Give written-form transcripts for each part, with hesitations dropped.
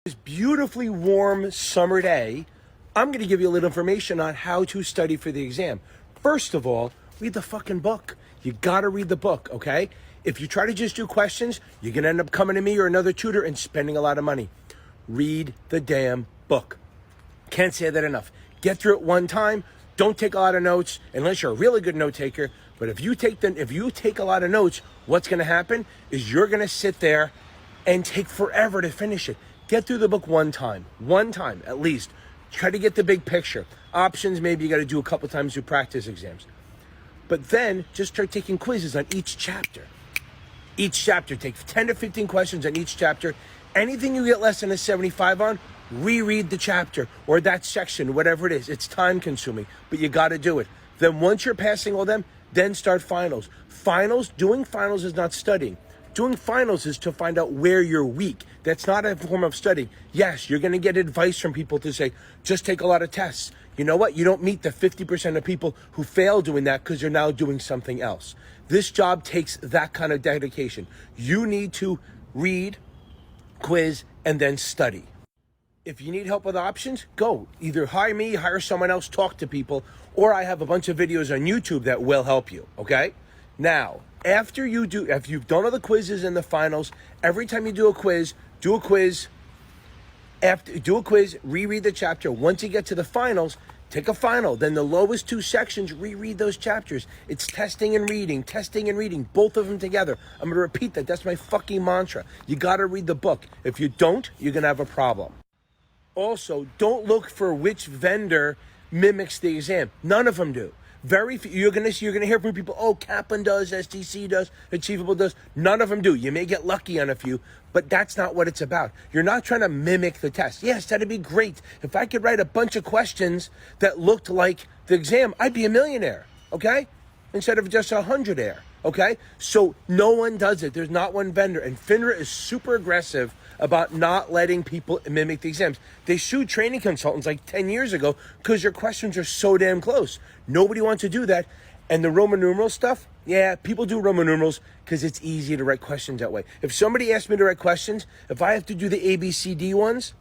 This beautifully warm summer day, I'm going to give you a little information on how to study for the exam. First of all, read the fucking book. You got to read the book, okay? If you try to just do questions, you're going to end up coming to me or another tutor and spending a lot of money. Read the damn book. Can't say that enough. Get through it one time. Don't take a lot of notes unless you're a really good note taker. But if you take a lot of notes, what's going to happen is you're going to sit there and take forever to finish it. Get through the book one time at least. Try to get the big picture. Options, maybe you got to do a couple times through practice exams. But then just start taking quizzes on each chapter. Each chapter, take 10 to 15 questions on each chapter. Anything you get less than a 75 on, reread the chapter or that section, whatever it is. It's time consuming, but you got to do it. Then once you're passing all them, then start finals. Doing finals is not studying. Doing finals is to find out where you're weak. That's not a form of studying. Yes, you're going to get advice from people to say, just take a lot of tests. You know what? You don't meet the 50% of people who fail doing that because you're now doing something else. This job takes that kind of dedication. You need to read, quiz, and then study. If you need help with options, go. Either hire me, hire someone else, talk to people, or I have a bunch of videos on YouTube that will help you, okay? Now, if you've done all the quizzes and the finals, every time you do a quiz, reread the chapter. Once you get to the finals, take a final. Then the lowest two sections, reread those chapters. It's testing and reading, both of them together. I'm going to repeat that. That's my fucking mantra. You got to read the book. If you don't, you're going to have a problem. Also, don't look for which vendor mimics the exam. None of them do. Very few. You're gonna hear from people, oh, Kaplan does, STC does, Achievable does. None of them do. You may get lucky on a few, but that's not what it's about. You're not trying to mimic the test. Yes, that'd be great. If I could write a bunch of questions that looked like the exam, I'd be a millionaire, okay? Instead of just 100 air, okay? So no one does it. There's not one vendor. And FINRA is super aggressive about not letting people mimic the exams. They sued training consultants like 10 years ago because your questions are so damn close. Nobody wants to do that. And the Roman numeral stuff, yeah, people do Roman numerals because it's easy to write questions that way. If somebody asks me to write questions, if I have to do the ABCD ones,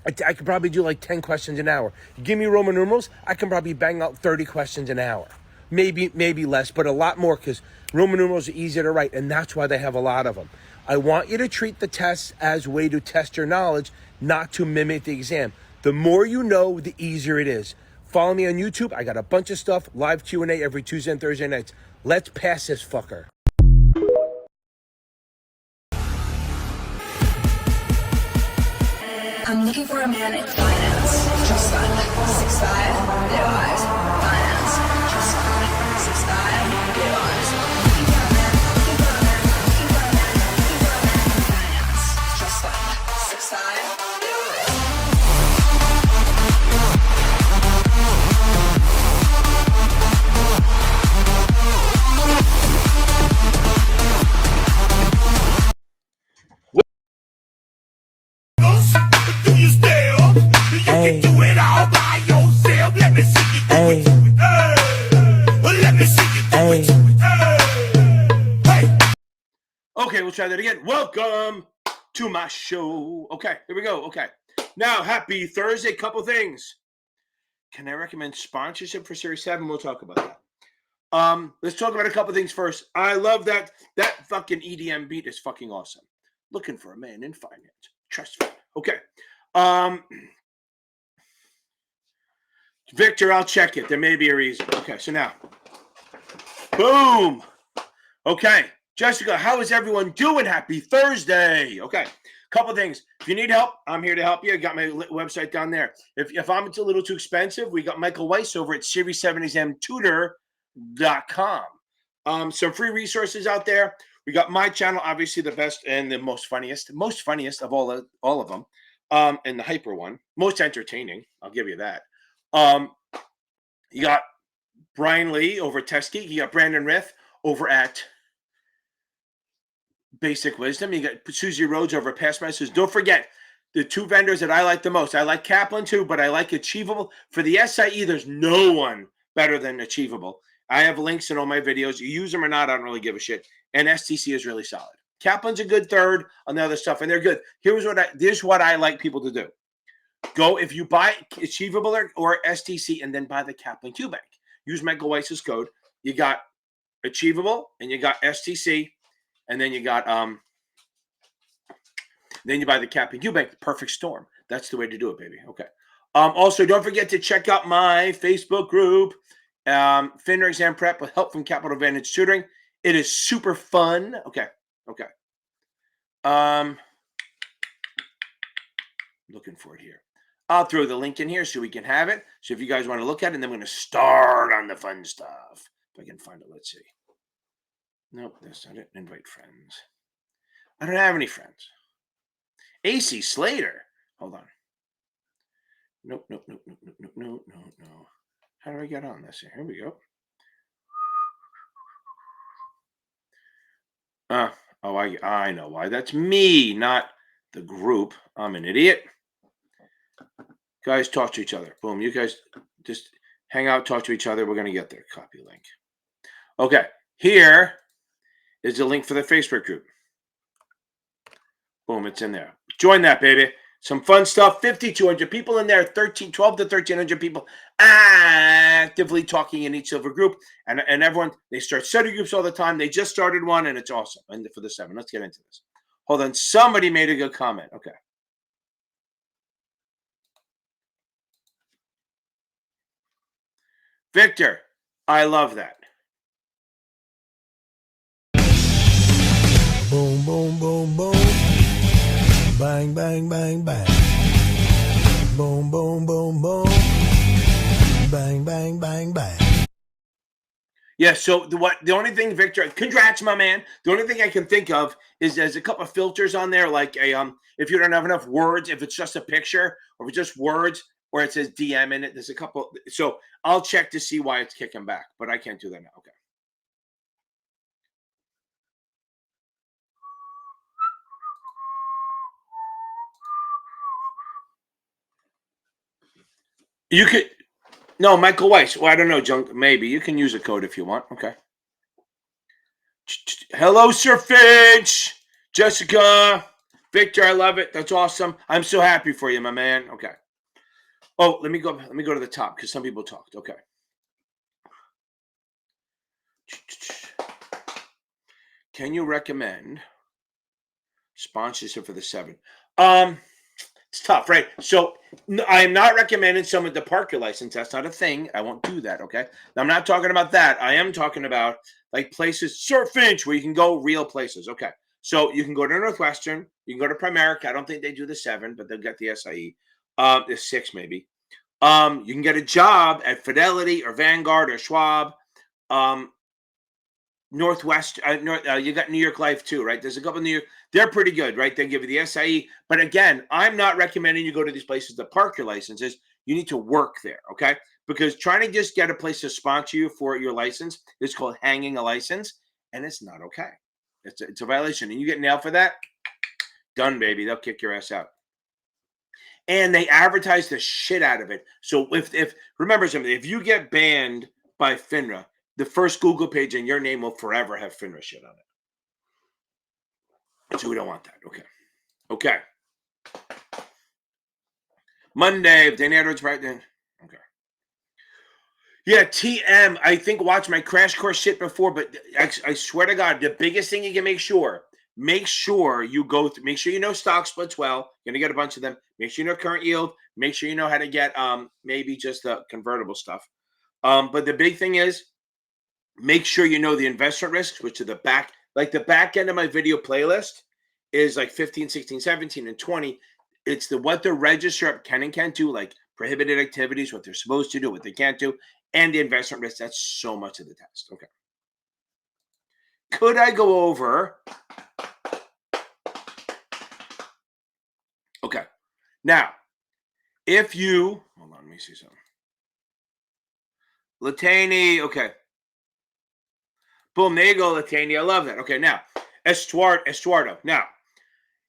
I could probably do like 10 questions an hour. You give me Roman numerals, I can probably bang out 30 questions an hour. Maybe less, but a lot more because Roman numerals are easier to write, and that's why they have a lot of them. I want you to treat the tests as a way to test your knowledge, not to mimic the exam. The more you know, the easier it is. Follow me on YouTube. I got a bunch of stuff, live Q&A every Tuesday and Thursday nights. Let's pass this fucker. I'm looking for a man in finance. Trust fund. 6'5", blue eyes. Finance. Trust fund. 6'5", blue eyes. Looking for a man. Looking for a man. Looking for a man. Looking for a man in finance. Trust fund. 6'5", blue eyes. Hey. Do it all by yourself. Let me see you do Hey. it. Hey. Let me see you do it. Hey. Okay, we'll try that again. Welcome to my show. Okay, here we go. Okay. Now, happy Thursday. Couple things. Can I recommend sponsorship for Series 7? We'll talk about that. Let's talk about a couple things first. I love that fucking EDM beat is fucking awesome. Looking for a man in finance. Trust fund. Okay. Victor, I'll check it. There may be a reason. Okay, so now. Boom. Okay. Jessica, how is everyone doing? Happy Thursday. Okay. Couple things. If you need help, I'm here to help you. I got my website down there. If I'm a little too expensive, we got Michael Weiss over at Series7examtutor.com. Some free resources out there. We got my channel, obviously the best and the most funniest of all of them. And the hyper one. Most entertaining. I'll give you that. You got Brian Lee over at Test Geek. You got Brandon Rith over at Basic Wisdom. You got Susie Rhodes over at Past Masters. Don't forget the two vendors that I like the most. I like Kaplan too, but I like Achievable. For the SIE, there's no one better than Achievable. I have links in all my videos. You use them or not, I don't really give a shit. And STC is really solid. Kaplan's a good third on the other stuff, and they're good. Here's what I like people to do. Go, if you buy Achievable or STC, and then buy the Kaplan Q Bank. Use Michael Weiss's code. You got Achievable, and you got STC, and then you got then you buy the Kaplan Q Bank. Perfect storm. That's the way to do it, baby. Okay. Also, don't forget to check out my Facebook group, FINRA Exam Prep with help from Capital Advantage Tutoring. It is super fun. Okay. Looking for it here. I'll throw the link in here so we can have it. So if you guys want to look at it, and then we're going to start on the fun stuff. If I can find it, let's see. Nope, that's not it. Invite friends. I don't have any friends. AC Slater. Hold on. Nope. How do I get on this? Here we go. I know why. That's me, not the group. I'm an idiot. Guys, talk to each other. Boom. You guys just hang out, talk to each other. We're going to get there. Copy link. Okay. Here is the link for the Facebook group. Boom. It's in there. Join that, baby. Some fun stuff. 5,200 people in there. 12 to 1,300 people actively talking in each silver group. And everyone, they start study groups all the time. They just started one, and it's awesome. And for the 7. Let's get into this. Hold on. Somebody made a good comment. Okay. Victor, I love that. Boom, boom, boom, boom. Bang, bang, bang, bang. Boom, boom, boom, boom. Bang, bang, bang, bang. Yeah, so the only thing, Victor, congrats, my man. The only thing I can think of is there's a couple of filters on there, like if you don't have enough words, if it's just a picture, or if it's just words, or it says DM in it. There's a couple. So I'll check to see why it's kicking back, but I can't do that now. Okay. You could. No, Michael Weiss. Well, I don't know, Junk. Maybe you can use a code if you want. Okay. Hello, Sir Finch. Jessica. Victor, I love it. That's awesome. I'm so happy for you, my man. Okay. Oh, let me go to the top because some people talked. Okay. Can you recommend sponsorship for the 7? It's tough, right? So I'm not recommending someone to park your license. That's not a thing. I won't do that. Okay. Now, I'm not talking about that. I am talking about like places, Sir Finch, where you can go, real places. Okay. So you can go to Northwestern. You can go to Primerica. I don't think they do the 7, but they'll get the SIE. The 6 maybe. You can get a job at Fidelity or Vanguard or Schwab. Northwest, you got New York Life too, right? There's a couple of New York. They're pretty good, right? They give you the SIE. But again, I'm not recommending you go to these places to park your licenses. You need to work there, okay? Because trying to just get a place to sponsor you for your license is called hanging a license, and it's not okay. It's a violation. And you get nailed for that, done, baby. They'll kick your ass out. And they advertise the shit out of it. So if remember something, if you get banned by FINRA, the first Google page and your name will forever have FINRA shit on it. So we don't want that. Okay. Monday, if Danny Edwards right then. Okay. Yeah, TM. I think watch my crash course shit before, but I swear to God, the biggest thing you can make sure you go through, make sure you know stock splits well. You're gonna get a bunch of them. Make sure you know current yield. Make sure you know how to get maybe just the convertible stuff. But the big thing is make sure you know the investment risks, which are the back end of my video playlist is like 15, 16, 17, and 20. It's what the register can and can't do, like prohibited activities, what they're supposed to do, what they can't do, and the investment risk. That's so much of the test. Okay. Could I go over? Okay. Now, if you hold on, let me see something. Latani, okay. Boom, there you go, Latani. I love that. Okay, now, Estuardo. Now,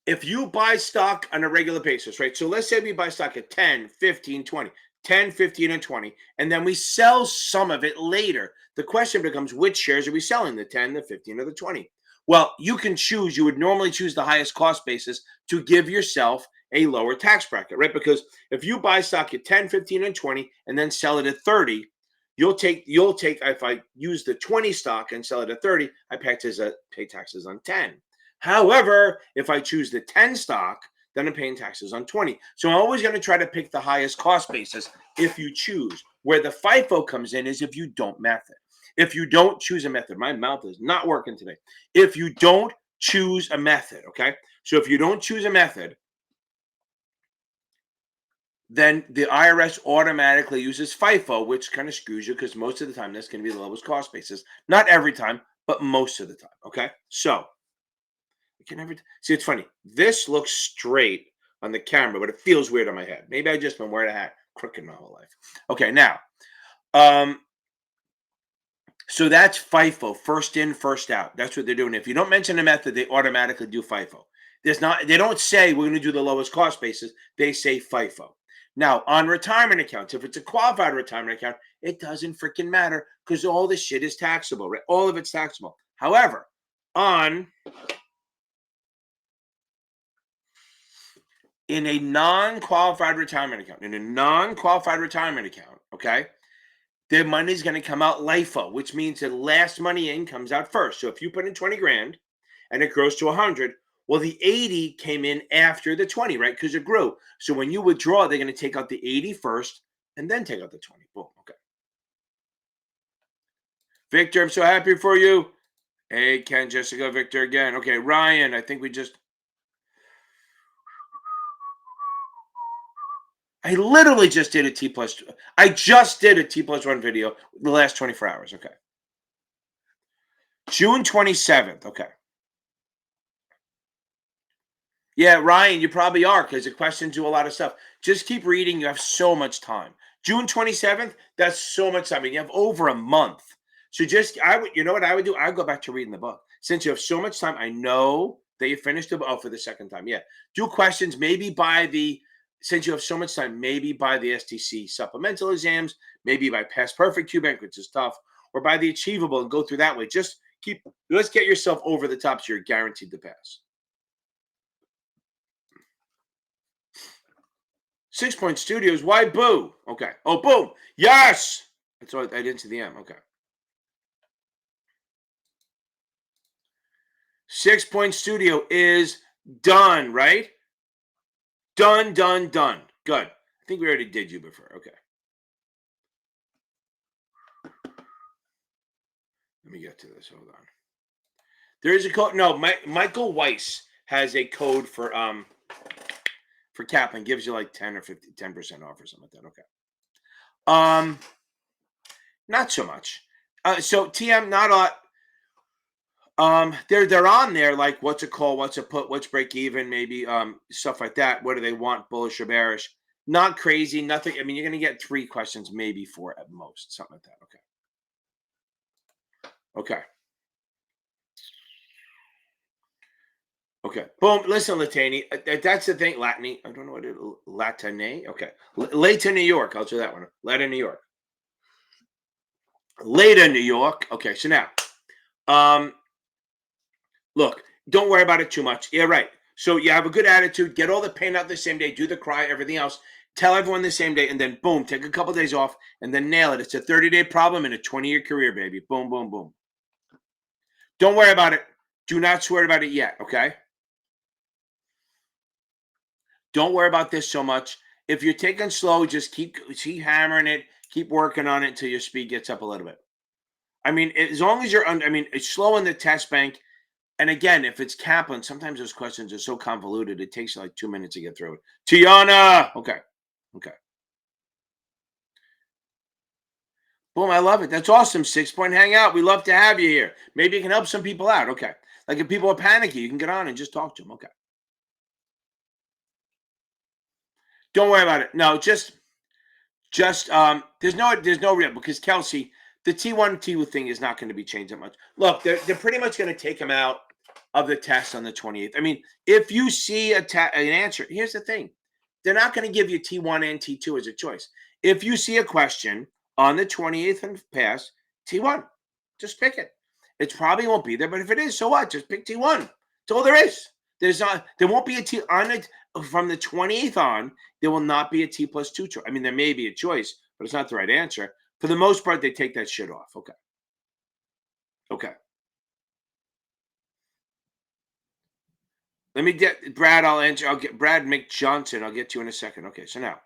if you buy stock on a regular basis, right? So let's say we buy stock at 10, 15, 20, 10, 15, and 20, and then we sell some of it later. The question becomes, which shares are we selling, the 10, the 15, or the 20? Well, you can choose. You would normally choose the highest cost basis to give yourself a lower tax bracket, right? Because if you buy stock at 10, 15, and 20 and then sell it at 30, you'll take if I use the 20 stock and sell it at 30, I pay taxes on 10. However, if I choose the 10 stock, then I'm paying taxes on 20. So I'm always going to try to pick the highest cost basis if you choose. Where the FIFO comes in is if you don't method. If you don't choose a method, my mouth is not working today. If you don't choose a method, okay? So if you don't choose a method, then the IRS automatically uses FIFO, which kind of screws you because most of the time that's going to be the lowest cost basis. Not every time, but most of the time, okay? So you can never see. It's funny. This looks straight on the camera, but it feels weird on my head. Maybe I just been wearing a hat crooked my whole life. Okay, now, so that's FIFO, first in, first out. That's what they're doing. If you don't mention a method, they automatically do FIFO. They don't say we're going to do the lowest cost basis. They say FIFO. Now, on retirement accounts, if it's a qualified retirement account, it doesn't freaking matter because all this shit is taxable, right? All of it's taxable. However, in a non-qualified retirement account, okay, their money is going to come out LIFO, which means the last money in comes out first. So if you put in 20 grand and it grows to 100, well, the 80 came in after the 20, right? Because it grew. So when you withdraw, they're going to take out the 80 first and then take out the 20. Boom. Okay. Victor, I'm so happy for you. Hey, Ken, Jessica, Victor again. Okay, Ryan, I think I literally just did a T plus. I just did a T plus 1 video the last 24 hours. Okay. June 27th. Okay. Yeah, Ryan, you probably are because the questions do a lot of stuff. Just keep reading. You have so much time. June 27th, that's so much time. I mean, you have over a month. So you know what I would do? I'd go back to reading the book. Since you have so much time, I know that you finished the book. Oh, for the second time. Yeah. Do questions, since you have so much time, maybe by the STC supplemental exams, maybe by Past Perfect QBank, which is tough, or by the Achievable and go through that way. Let's get yourself over the top so you're guaranteed to pass. 6 Point Studios. Why boo? Okay. Oh, boom. Yes. That's all. I didn't see the M. Okay. 6 Point Studio is done, right? Done. Good. I think we already did you before. Okay. Let me get to this. Hold on. There is a code. No, Michael Weiss has a code for Kaplan. Gives you like 10% off or something like that. Okay. Not so much. So TM, not a lot. They're on there like what's a call, what's a put, what's break even, maybe stuff like that. What do they want, bullish or bearish? Not crazy, nothing. I mean, you're gonna get 3 questions, maybe 4 at most, something like that. Okay. Boom. Listen, Latani. That's the thing. Latany. I don't know what it is. Latany. Okay. Late New York. I'll do that one. Later, New York. Later, New York. Okay. So now, look, don't worry about it too much. Yeah, right. So you have a good attitude. Get all the pain out the same day. Do the cry, everything else. Tell everyone the same day, and then boom, take a couple days off, and then nail it. It's a 30-day problem in a 20-year career, baby. Boom, boom, boom. Don't worry about it. Do not swear about it yet, okay? Don't worry about this so much. If you're taking slow, just keep hammering it. Keep working on it until your speed gets up a little bit. I mean, as long as it's slow in the test bank. And again, if it's Kaplan, sometimes those questions are so convoluted, it takes like 2 minutes to get through it. Tiana! Okay. Boom, I love it. That's awesome. 6 Point Hangout. We love to have you here. Maybe you can help some people out. Okay. Like if people are panicky, you can get on and just talk to them. Okay. Don't worry about it. No, just there's no real, because Kelsey, the T1 T2 thing is not going to be changed that much. Look, they're pretty much going to take him out of the test on the 28th. I mean, if you see an answer, here's the thing. They're not going to give you T1 and T2 as a choice. If you see a question on the 28th and pass, T1, just pick it. It probably won't be there, but if it is, so what? Just pick T1. That's all there is. There won't be a T on it from the 28th on. There will not be a T+2 choice. I mean, there may be a choice, but it's not the right answer. For the most part, they take that shit off. Okay. Okay. Let me get Brad. I'll get Brad McJohnson. I'll get to you in a second. Okay. So now,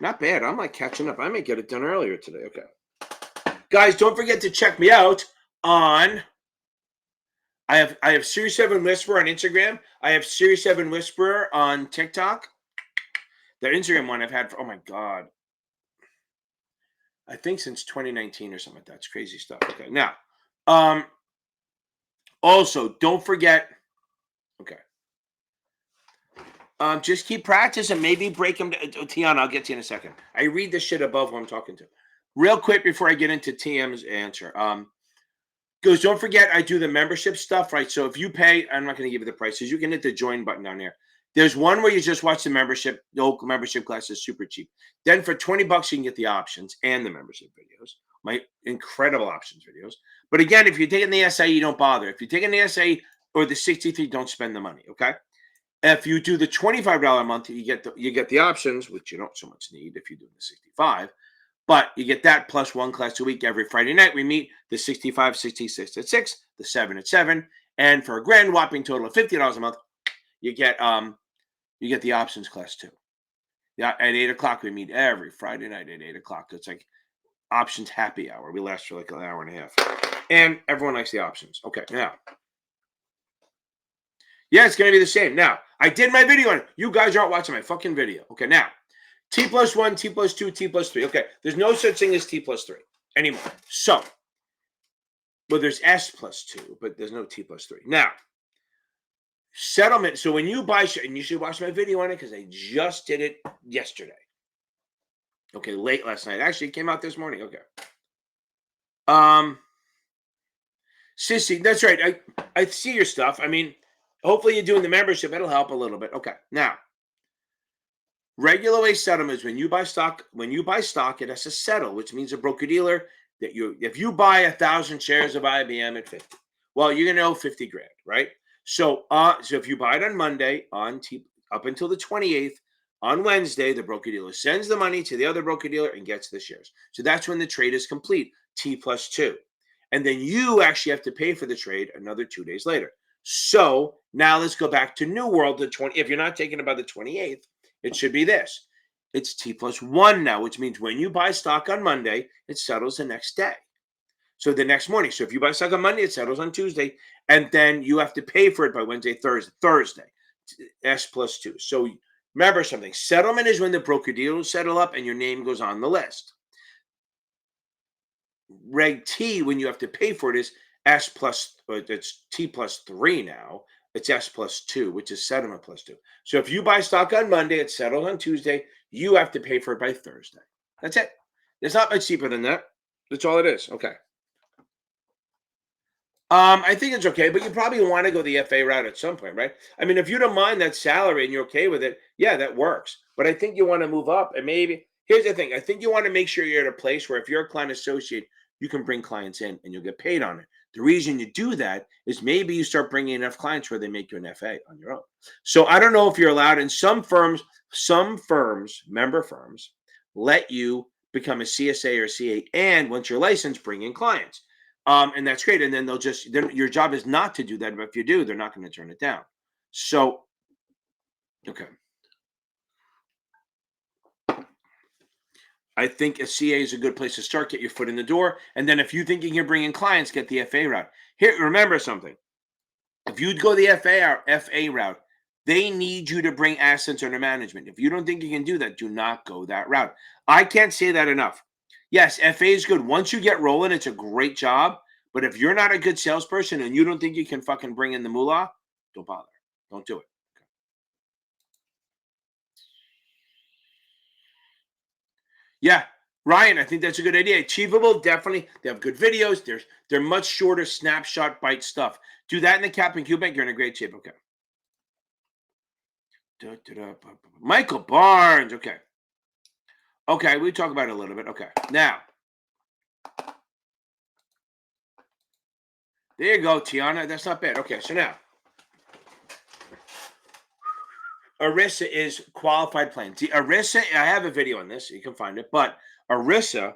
not bad. I'm like catching up. I may get it done earlier today. Okay. Guys, don't forget to check me out on. I have Series 7 Whisperer on Instagram. I have Series 7 Whisperer on TikTok. The Instagram one I've had for, oh my God, I think since 2019 or something like that. It's crazy stuff. Okay. Now, also, don't forget, okay. Just keep practicing. Maybe break them. Tiana, I'll get to you in a second. I read the shit above who I'm talking to. Real quick before I get into TM's answer. Goes, don't forget, I do the membership stuff, right? So if you pay, I'm not going to give you the prices. You can hit the join button down here. There's one where you just watch the membership. The whole membership class is super cheap. Then for $20, you can get the options and the membership videos. My incredible options videos. But again, if you're taking the SAE, you don't bother. If you're taking the SAE or the 63, don't spend the money, okay? If you do the $25 a month, you get the options, which you don't so much need if you do the 65. But you get that plus one class a week every Friday night. We meet the 65, 66 at 6, the 7 at 7. And for a grand whopping total of $50 a month, you get the options class too. Yeah, at 8 o'clock, we meet every Friday night at 8 o'clock. It's like options happy hour. We last for like an hour and a half. And everyone likes the options. Okay, now. Yeah, it's going to be the same. Now, I did my video on it. You guys aren't watching my fucking video. Okay, now. T+1, T+2, T+3. Okay, there's no such thing as T+3 anymore. So, well, there's S+2, but there's no T+3. Now, settlement. So when you buy, and you should watch my video on it because I just did it yesterday. Okay, late last night. Actually, it came out this morning. Okay. Sissy, that's right. I see your stuff. I mean, hopefully you're doing the membership. It'll help a little bit. Okay, now. Regular way settlements, when you buy stock, it has to settle, which means a broker dealer that if you buy 1,000 shares of IBM at 50, well, you're gonna owe 50 grand, right? So if you buy it on Monday up until the 28th, on Wednesday, the broker dealer sends the money to the other broker dealer and gets the shares. So that's when the trade is complete, T+2. And then you actually have to pay for the trade another 2 days later. So now let's go back to New World, if you're not taking it by the 28th, it should be this. It's T+1 now, which means when you buy stock on Monday, it settles the next day. So the next morning. So if you buy stock on Monday, it settles on Tuesday. And then you have to pay for it by Wednesday, Thursday. S+2. So remember something. Settlement is when the broker dealers settle up and your name goes on the list. Reg T, when you have to pay for it, is it's T+3 now. It's S+2, which is settlement +2. So if you buy stock on Monday, it settles on Tuesday. You have to pay for it by Thursday. That's it. It's not much cheaper than that. That's all it is. Okay. I think it's okay, but you probably want to go the FA route at some point, right? I mean, if you don't mind that salary and you're okay with it, yeah, that works. But I think you want to move up, and maybe here's the thing. I think you want to make sure you're at a place where if you're a client associate, you can bring clients in and you'll get paid on it. The reason you do that is maybe you start bringing enough clients where they make you an FA on your own. So I don't know if you're allowed in some firms, member firms, let you become a CSA or CA, and once you're licensed, bring in clients. And that's great. And then your job is not to do that. But if you do, they're not going to turn it down. So, okay. I think a CA is a good place to start. Get your foot in the door. And then if you think you can bring in clients, get the FA route. Here, remember something. If you go the FA route, they need you to bring assets under management. If you don't think you can do that, do not go that route. I can't say that enough. Yes, FA is good. Once you get rolling, it's a great job. But if you're not a good salesperson and you don't think you can fucking bring in the moolah, don't bother. Don't do it. Yeah, Ryan, I think that's a good idea. Achievable, definitely. They have good videos. They're much shorter snapshot bite stuff. Do that in the Cap and Q Bank. You're in a great shape. Okay. Michael Barnes. Okay. Okay, we talk about it a little bit. Okay. Now, There you go, Tiana. That's not bad. Okay, so now ERISA is qualified plans. The ERISA, I have a video on this. You can find it, but ERISA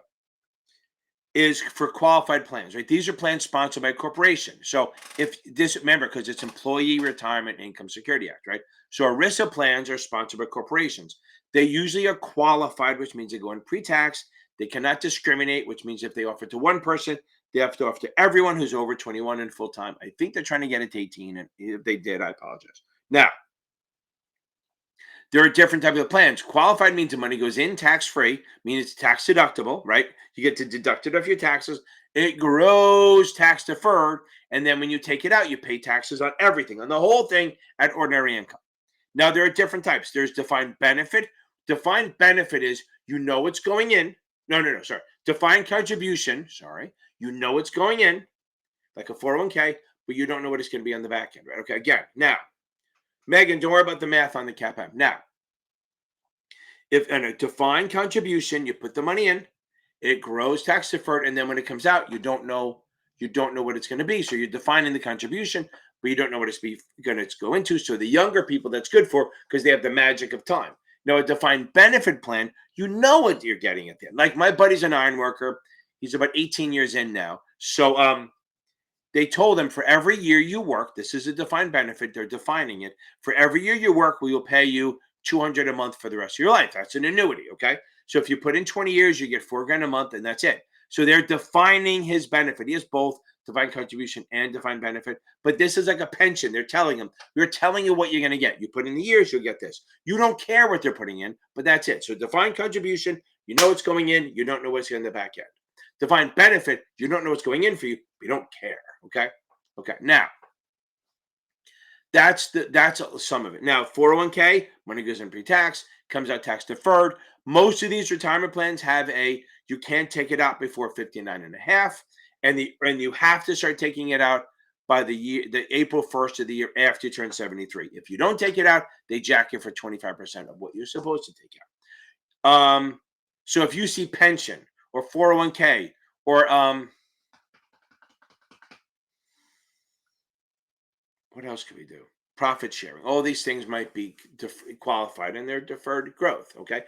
is for qualified plans, right? These are plans sponsored by a corporation. So if this, remember, because it's Employee Retirement Income Security Act, right? So ERISA plans are sponsored by corporations. They usually are qualified, which means they go in pre-tax. They cannot discriminate, which means if they offer to one person, they have to offer to everyone who's over 21 and full time. I think they're trying to get it to 18, and if they did, I apologize. Now, there are different types of plans. Qualified means the money goes in tax-free, means it's tax deductible, right? You get to deduct it off your taxes. It grows tax deferred, and then when you take it out, you pay taxes on everything, on the whole thing at ordinary income. Now, there are different types. There's defined benefit. Defined benefit is you know it's going in. No, sorry. Defined contribution, sorry. You know it's going in, like a 401k, but you don't know what it's going to be on the back end, right? Okay, again, now, Megan, don't worry about the math on the CAPM. Now, if in a defined contribution, you put the money in, it grows tax deferred, and then when it comes out, you don't know what it's going to be. So you're defining the contribution, but you don't know what it's going to go into. So the younger people, that's good for because they have the magic of time. Now, a defined benefit plan, you know what you're getting at the end. Like my buddy's an iron worker. He's about 18 years in now. So they told him for every year you work, this is a defined benefit, they're defining it. For every year you work, we will pay you $200 a month for the rest of your life. That's an annuity, okay? So if you put in 20 years, you get $4,000 a month, and that's it. So they're defining his benefit. He has both defined contribution and defined benefit, but this is like a pension. They're telling him, we're telling you what you're going to get. You put in the years, you'll get this. You don't care what they're putting in, but that's it. So defined contribution, you know what's going in, you don't know what's in the back end. Defined benefit, you don't know what's going in for you, you don't care. Okay. Now, that's some of it. Now, 401k, money goes in pre-tax, comes out tax deferred. Most of these retirement plans have you can't take it out before 59 and a half, and you have to start taking it out by the April 1st of the year after you turn 73. If you don't take it out, they jack you for 25% of what you're supposed to take out. So if you see pension or 401k or what else could we do? Profit sharing. All these things might be qualified, and they're deferred growth. Okay.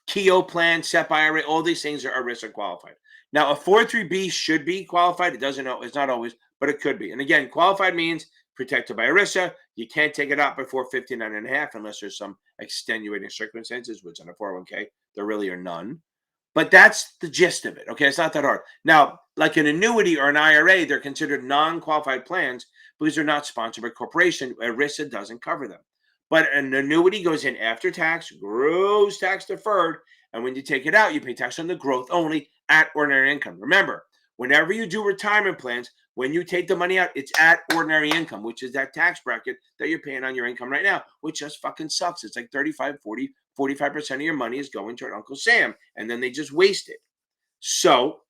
KEO plan, SEP IRA, all these things are ERISA qualified. Now, a 403B should be qualified. It doesn't know. It's not always, but it could be. And again, qualified means protected by ERISA. You can't take it out before 59 and a half unless there's some extenuating circumstances, which on a 401k, there really are none. But that's the gist of it. Okay. It's not that hard. Now, like an annuity or an IRA, they're considered non-qualified plans because they're not sponsored by a corporation. ERISA doesn't cover them. But an annuity goes in after tax, grows tax deferred, and when you take it out, you pay tax on the growth only at ordinary income. Remember, whenever you do retirement plans, when you take the money out, it's at ordinary income, which is that tax bracket that you're paying on your income right now, which just fucking sucks. It's like 35, 40, 45% of your money is going to Uncle Sam, and then they just waste it. So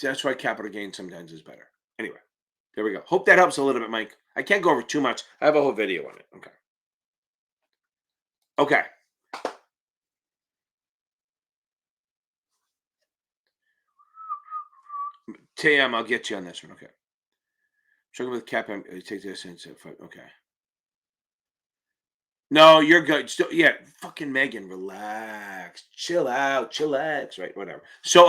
that's why capital gain sometimes is better. Anyway, there we go. Hope that helps a little bit, Mike. I can't go over too much. I have a whole video on it. Okay. TM, I'll get you on this one. Okay. Struggling with CAPM. Take this and okay. No, you're good. Still, yeah. Fucking Megan, relax. Chill out. Chillax. Right. Whatever. So,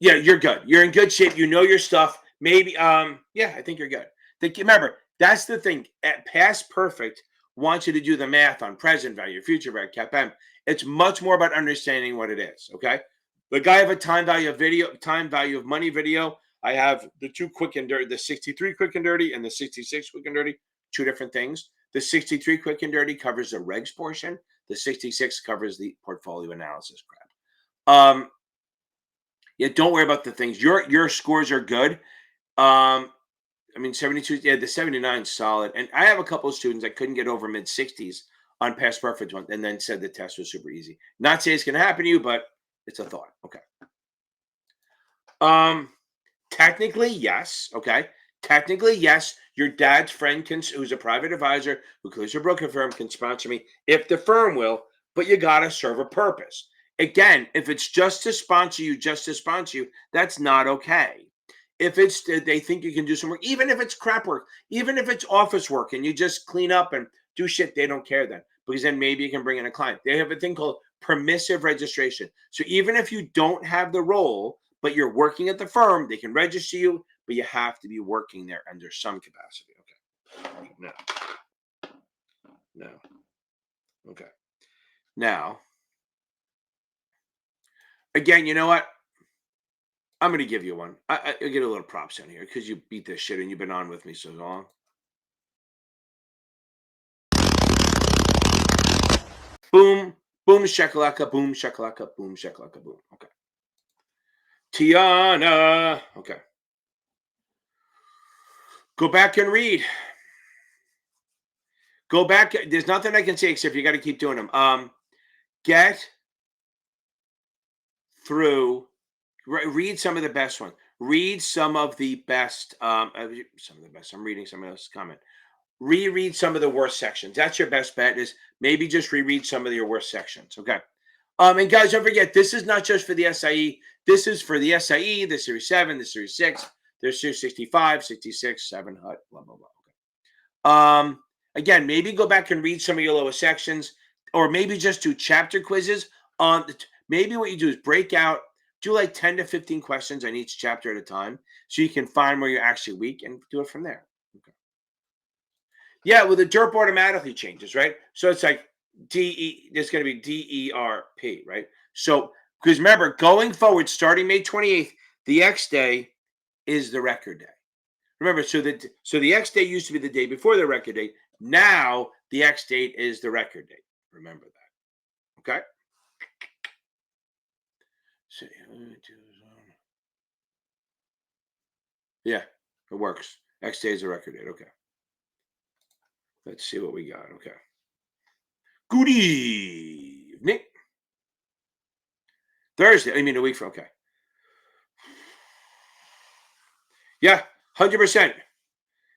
yeah, you're good. You're in good shape. You know your stuff. Maybe, yeah, I think you're good. Remember, that's the thing. At Past Perfect wants you to do the math on present value, future value, CAPM. It's much more about understanding what it is. Okay. The guy have a time value of money video. I have the 2 quick and dirty, the 63 quick and dirty and the 66 quick and dirty, 2 different things. The 63 quick and dirty covers the regs portion. The 66 covers the portfolio analysis crap. Yeah, don't worry about the things. Your scores are good. I mean, 72, yeah, the 79 is solid. And I have a couple of students that couldn't get over mid-60s on Past Perfect one and then said the test was super easy. Not saying it's going to happen to you, but it's a thought. Okay. Technically, yes. Okay. Technically, yes. Your dad's friend who's a private advisor who clears a broker firm can sponsor me if the firm will, but you got to serve a purpose. Again, if it's just to sponsor you, that's not okay. If it's they think you can do some work, even if it's crap work, even if it's office work and you just clean up and do shit, they don't care then, because then maybe you can bring in a client. They have a thing called permissive registration. So even if you don't have the role, but you're working at the firm, they can register you, but you have to be working there under some capacity. Okay. No. Okay. Now, again, you know what? I'm going to give you one. I get a little props in here because you beat this shit and you've been on with me so long. Boom, boom, shakalaka, boom, boom. Okay. Tiana. Okay. Go back and read. Go back. There's nothing I can say except you got to keep doing them. Get through. Read some of the best ones. Read some of the best. Some of the best. I'm reading someone else's comment. Reread some of the worst sections. That's your best bet. Is maybe just reread some of your worst sections. Okay. And guys, don't forget, this is not just for the SIE. This is for the SIE, the Series 7, the Series 6, there's Series 65, 66, 7 HUT, blah, blah, blah. Okay. Again, maybe go back and read some of your lower sections, or maybe just do chapter quizzes on. Maybe what you do is break out, do like 10 to 15 questions on each chapter at a time, so you can find where you're actually weak and do it from there. Okay. Yeah, well, the DERP automatically changes, right? So it's like there's going to be DERP, right? So, because remember, going forward, starting May 28th, the X day is the record day. Remember, so the X day used to be the day before the record date. Now the X date is the record date. Remember that. Okay. Yeah, it works. X day is the record date. Okay. Let's see what we got. Okay. Good evening. Thursday. I mean, a week from. Okay. Yeah, 100%.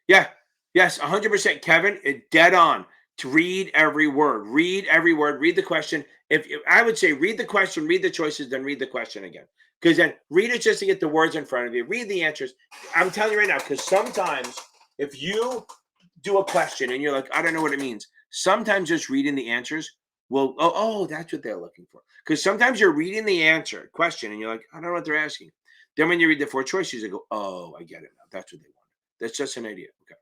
Yeah, yes, 100%. Kevin, dead on. To read every word. Read every word. Read the question. If I would say, read the question, read the choices, then read the question again. Because then read it just to get the words in front of you. Read the answers. I'm telling you right now, because sometimes if you do a question and you're like, I don't know what it means. Sometimes just reading the answers will, that's what they're looking for. Because sometimes you're reading the answer question and you're like, I don't know what they're asking. Then when you read the 4 choices, you go, oh, I get it now. That's what they want. That's just an idea. Okay.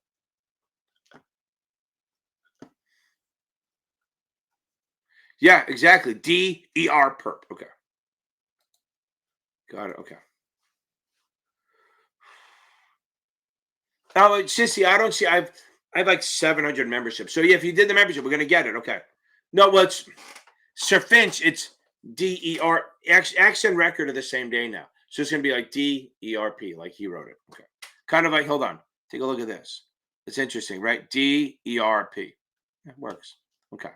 Yeah, exactly. DER perp. Okay. Got it. Okay. Now, Sissy, I don't see. I have like 700 memberships. So yeah, if you did the membership, we're gonna get it. Okay. No, well, it's Sir Finch. It's DER. X and record are the same day now. So it's gonna be like DERP, like he wrote it. Okay. Kind of like, hold on. Take a look at this. It's interesting, right? DERP. It works. Okay.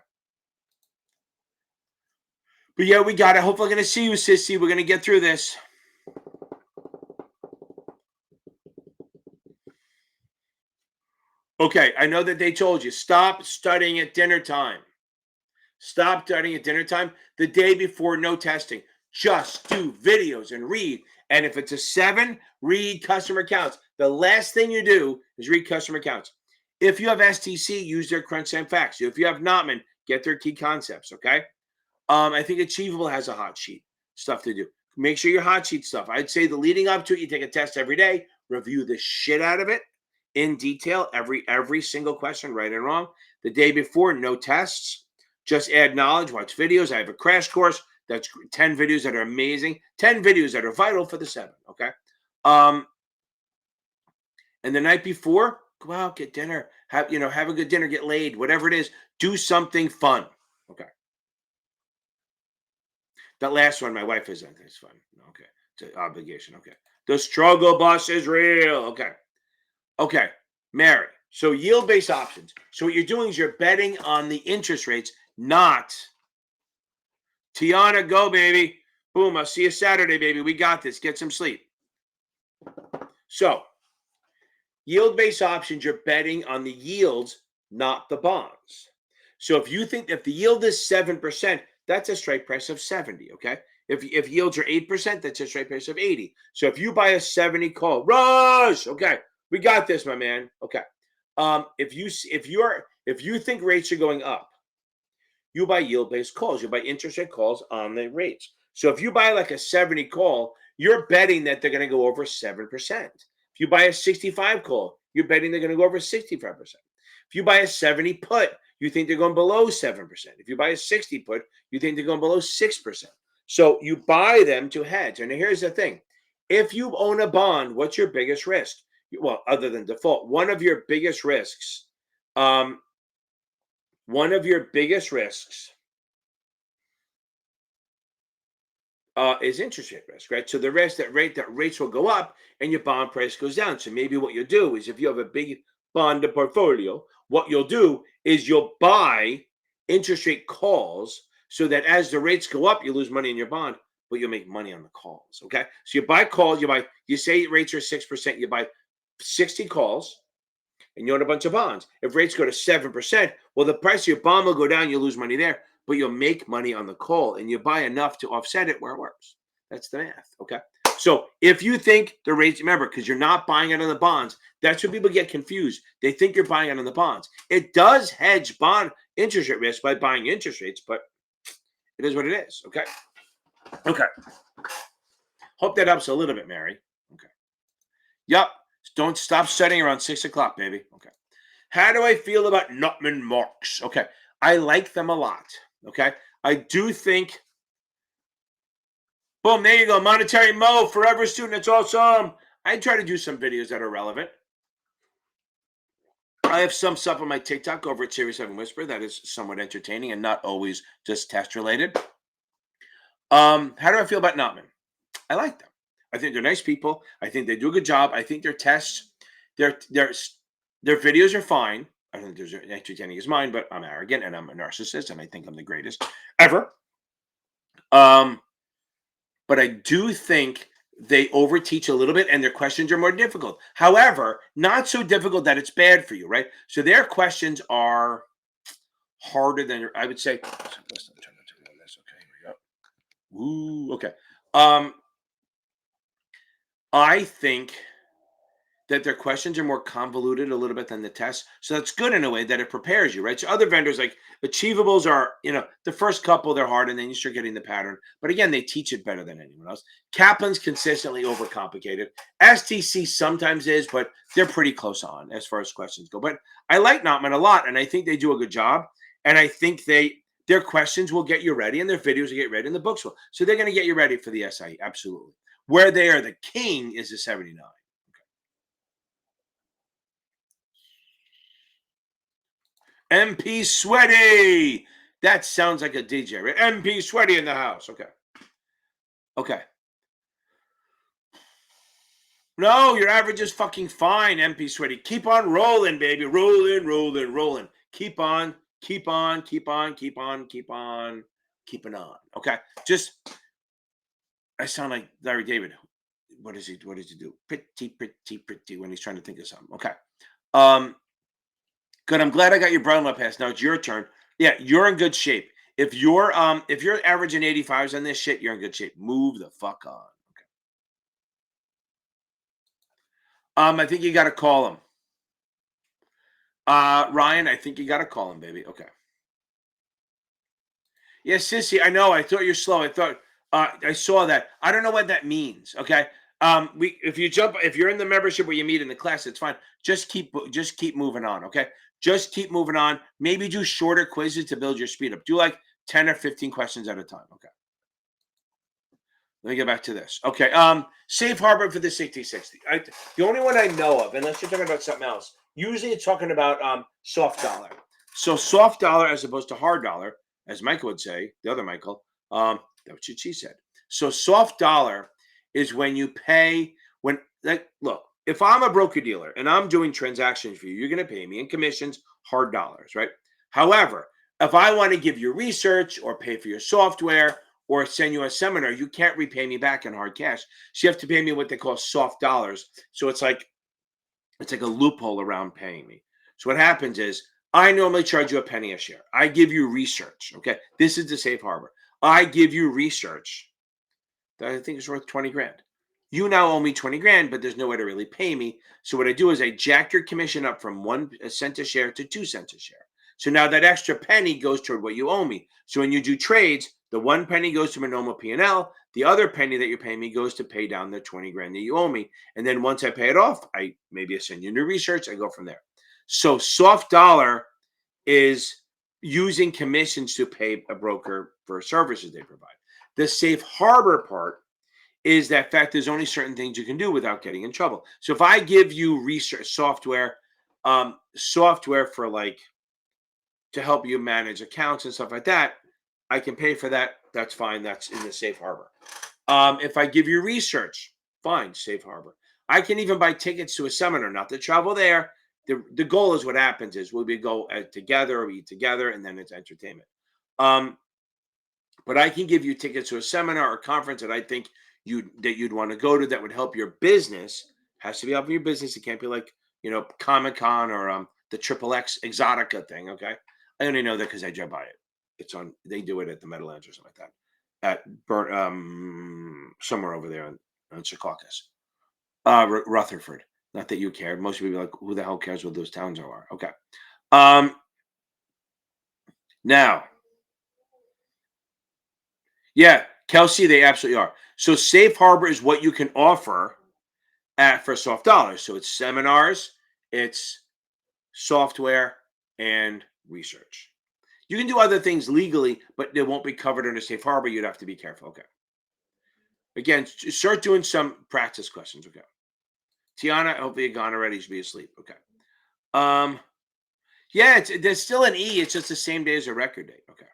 But yeah, we got it. Hopefully, I'm going to see you, Sissy. We're going to get through this. Okay, I know that they told you, stop studying at dinner time. Stop studying at dinner time. The day before, no testing. Just do videos and read. And if it's a 7, read customer accounts. The last thing you do is read customer accounts. If you have STC, use their crunch time facts. If you have Notman, get their key concepts, okay? I think Achievable has a hot sheet stuff to do. Make sure your hot sheet stuff. I'd say the leading up to it, you take a test every day, review the shit out of it in detail, every single question, right and wrong. The day before, no tests. Just add knowledge, watch videos. I have a crash course. That's 10 videos that are amazing. 10 videos that are vital for the 7, okay? And the night before, go out, get dinner. Have a good dinner, get laid, whatever it is. Do something fun, okay? That last one, my wife is in. It's fun. Okay. It's an obligation. Okay. The struggle bus is real. Okay. Okay. Mary. So yield-based options. So what you're doing is you're betting on the interest rates, not Tiana, go, baby. Boom. I'll see you Saturday, baby. We got this. Get some sleep. So yield-based options, you're betting on the yields, not the bonds. So if you think if the yield is 7%, that's a strike price of 70. Okay. If yields are 8%, that's a strike price of 80. So if you buy a 70 call, Rush, okay, we got this, my man. Okay. If you think rates are going up, you buy yield-based calls. You buy interest rate calls on the rates. So if you buy like a 70 call, you're betting that they're going to go over 7%. If you buy a 65 call, you're betting they're going to go over 65%. If you buy a 70 put, you think they're going below 7%. If you buy a 60 put, you think they're going below 6%. So you buy them to hedge. And here's the thing. If you own a bond, what's your biggest risk? Well, other than default, one of your biggest risks is interest rate risk, right? So the risk that rates will go up and your bond price goes down. So maybe what you'll do is, if you have a big bond portfolio, what you'll do is you'll buy interest rate calls so that as the rates go up, you lose money in your bond, but you'll make money on the calls. Okay. So you buy calls, you say rates are 6%, you buy 60 calls and you own a bunch of bonds. If rates go to 7%, well, the price of your bond will go down, you lose money there, but you'll make money on the call and you buy enough to offset it where it works. That's the math. Okay. So if you think the rates, remember, because you're not buying it on the bonds, that's where people get confused. They think you're buying it on the bonds. It does hedge bond interest rate risk by buying interest rates, but it is what it is. Okay. Okay. Hope that helps a little bit, Mary. Okay. Yep. Don't stop studying around 6 o'clock, baby. Okay. How do I feel about Nutman marks? Okay. I like them a lot. Okay. I do think. Boom. There you go. Monetary Mo, forever student. It's awesome. I try to do some videos that are relevant. I have some stuff on my TikTok over at Series 7 Whisper that is somewhat entertaining and not always just test related. How do I feel about Nutman? I like them. I think they're nice people. I think they do a good job. I think their tests, their videos are fine. I don't think they're as entertaining as mine, but I'm arrogant and I'm a narcissist and I think I'm the greatest ever. But I do think they overteach a little bit and their questions are more difficult. However, not so difficult that it's bad for you, right? So their questions are harder than I would say. Okay, here we go. Ooh, okay. I think that their questions are more convoluted a little bit than the test. So that's good in a way that it prepares you, right? So other vendors like Achievables are, the first couple, they're hard and then you start getting the pattern. But again, they teach it better than anyone else. Kaplan's consistently overcomplicated. STC sometimes is, but they're pretty close on as far as questions go. But I like Notman a lot and I think they do a good job. And I think their questions will get you ready and their videos will get ready and the books will. So they're going to get you ready for the SIE. Absolutely. Where they are the king is the 79. Okay. MP Sweaty. That sounds like a DJ, right? MP Sweaty in the house. Okay. Okay. No, your average is fucking fine, MP Sweaty. Keep on rolling, baby. Rolling. Keep on, keeping on. Okay. I sound like Larry David. What does he do? Pretty when he's trying to think of something. Okay. Good. I'm glad I got your Brownlow pass. Now it's your turn. Yeah, you're in good shape. If you're averaging 85s on this shit, you're in good shape. Move the fuck on. Okay. I think you gotta call him. Ryan, I think you gotta call him, baby. Okay. Yeah, Sissy, I know. I thought you're slow. I saw that. I don't know what that means. Okay. If you're in the membership where you meet in the class, it's fine. Just keep moving on. Okay. Just keep moving on. Maybe do shorter quizzes to build your speed up. Do like 10 or 15 questions at a time. Okay. Let me get back to this. Okay. Safe harbor for the 6060. The only one I know of, unless you're talking about something else, usually it's talking about soft dollar. So soft dollar as opposed to hard dollar, as Michael would say, the other Michael, that's what she said. So soft dollar is when you pay look, if I'm a broker dealer and I'm doing transactions for you, you're going to pay me in commissions, hard dollars, right? However, if I want to give you research or pay for your software or send you a seminar, you can't repay me back in hard cash. So you have to pay me what they call soft dollars. So it's like a loophole around paying me. So what happens is I normally charge you a penny a share. I give you research. Okay. This is the safe harbor. I give you research that I think is worth 20 grand. You now owe me 20 grand, but there's no way to really pay me. So what I do is I jack your commission up from 1 cent a share to 2 cents a share. So now that extra penny goes toward what you owe me. So when you do trades, the 1 penny goes to my normal P&L. The other penny that you're paying me goes to pay down the 20 grand that you owe me. And then once I pay it off, I send you new research. I go from there. So soft dollar is using commissions to pay a broker for services they provide. The safe harbor part is that fact there's only certain things you can do without getting in trouble. So if I give you research software for like to help you manage accounts and stuff like that, I can pay for that. That's fine. That's in the safe harbor. If I give you research, fine, safe harbor. I can even buy tickets to a seminar, not to travel there. The goal is what happens is we go together, we eat together, and then it's entertainment. But I can give you tickets to a seminar or conference that I think you'd want to go to that would help your business. Has to be helping your business. It can't be like, Comic-Con or the XXX Exotica thing. Okay. I only know that because I drive by it. It's on, they do it at the Meadowlands or something like that. At somewhere over there on Secaucus. Rutherford. Not that you cared. Most people are like, who the hell cares what those towns are? Okay. Now. Yeah, Kelsey, they absolutely are. So safe harbor is what you can offer for soft dollars. So it's seminars, it's software, and research. You can do other things legally, but they won't be covered under safe harbor. You'd have to be careful. Okay. Again, start doing some practice questions. Okay. Tiana, hopefully you're gone already. You should be asleep. Okay. Yeah, there's still an E. It's just the same day as a record date. Okay.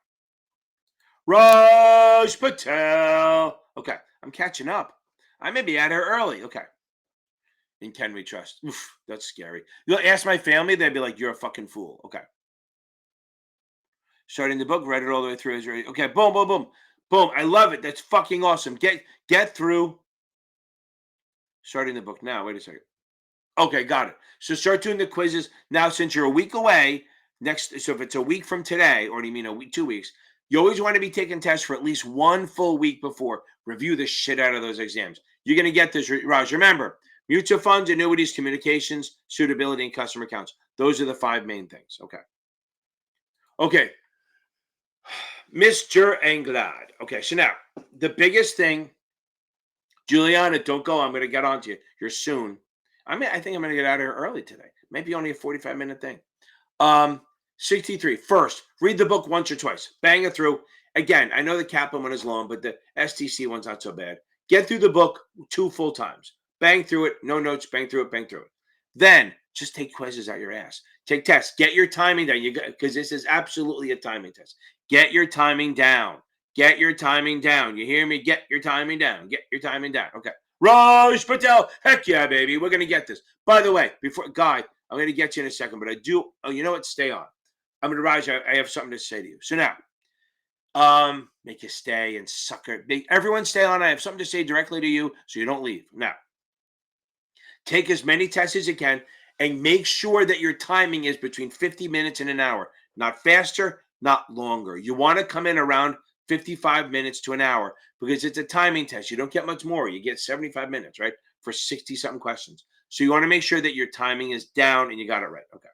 Raj Patel. Okay, I'm catching up. I may be out here early. Okay. And can we trust? Oof, that's scary. You'll ask my family, they'd be like, you're a fucking fool. Okay. Starting the book, read it all the way through. Okay, boom, boom, boom. Boom. I love it. That's fucking awesome. Get through. Starting the book now. Wait a second. Okay, got it. So start doing the quizzes. Now, since you're a week away, so if it's a week from today, or do you mean a week, 2 weeks? You always want to be taking tests for at least 1 full week before. Review the shit out of those exams. You're going to get this, Raj. Remember, mutual funds, annuities, communications, suitability, and customer accounts. Those are the 5 main things. Okay. Okay. Mr. Anglad. Okay, so now, the biggest thing, Juliana, don't go. I'm going to get on to you. You're soon. I think I'm going to get out of here early today. Maybe only a 45-minute thing. 63. First, read the book once or twice. Bang it through. Again, I know the Kaplan one is long, but the STC one's not so bad. Get through the book 2 full times. Bang through it. No notes. Bang through it. Bang through it. Then just take quizzes out your ass. Take tests. Get your timing down. Because this is absolutely a timing test. Get your timing down. Get your timing down. You hear me? Get your timing down. Get your timing down. Okay. Raj Patel. Heck yeah, baby. We're going to get this. By the way, Guy, I'm going to get you in a second, but I do. Oh, you know what? Stay on. I'm going to rise. I have something to say to you. So now, make you stay and sucker. Everyone stay on. I have something to say directly to you so you don't leave. Now, take as many tests as you can and make sure that your timing is between 50 minutes and an hour. Not faster, not longer. You want to come in around 55 minutes to an hour because it's a timing test. You don't get much more. You get 75 minutes, right? For 60-something questions. So you want to make sure that your timing is down and you got it right. Okay.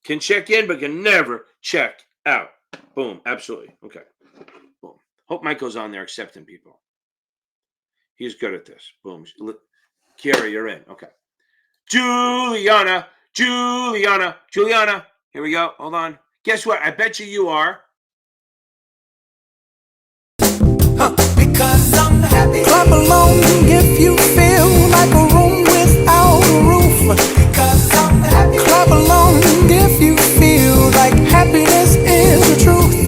Can check in, but can never check out. Boom. Absolutely. Okay. Boom. Hope Michael's on there accepting people. He's good at this. Boom. Kira, you're in. Okay. Juliana. Here we go. Hold on. Guess what? I bet you are. Because I'm happy. Clap along if you feel like a room without a roof. Because I'm happy. Clap along if you feel like happiness is the truth.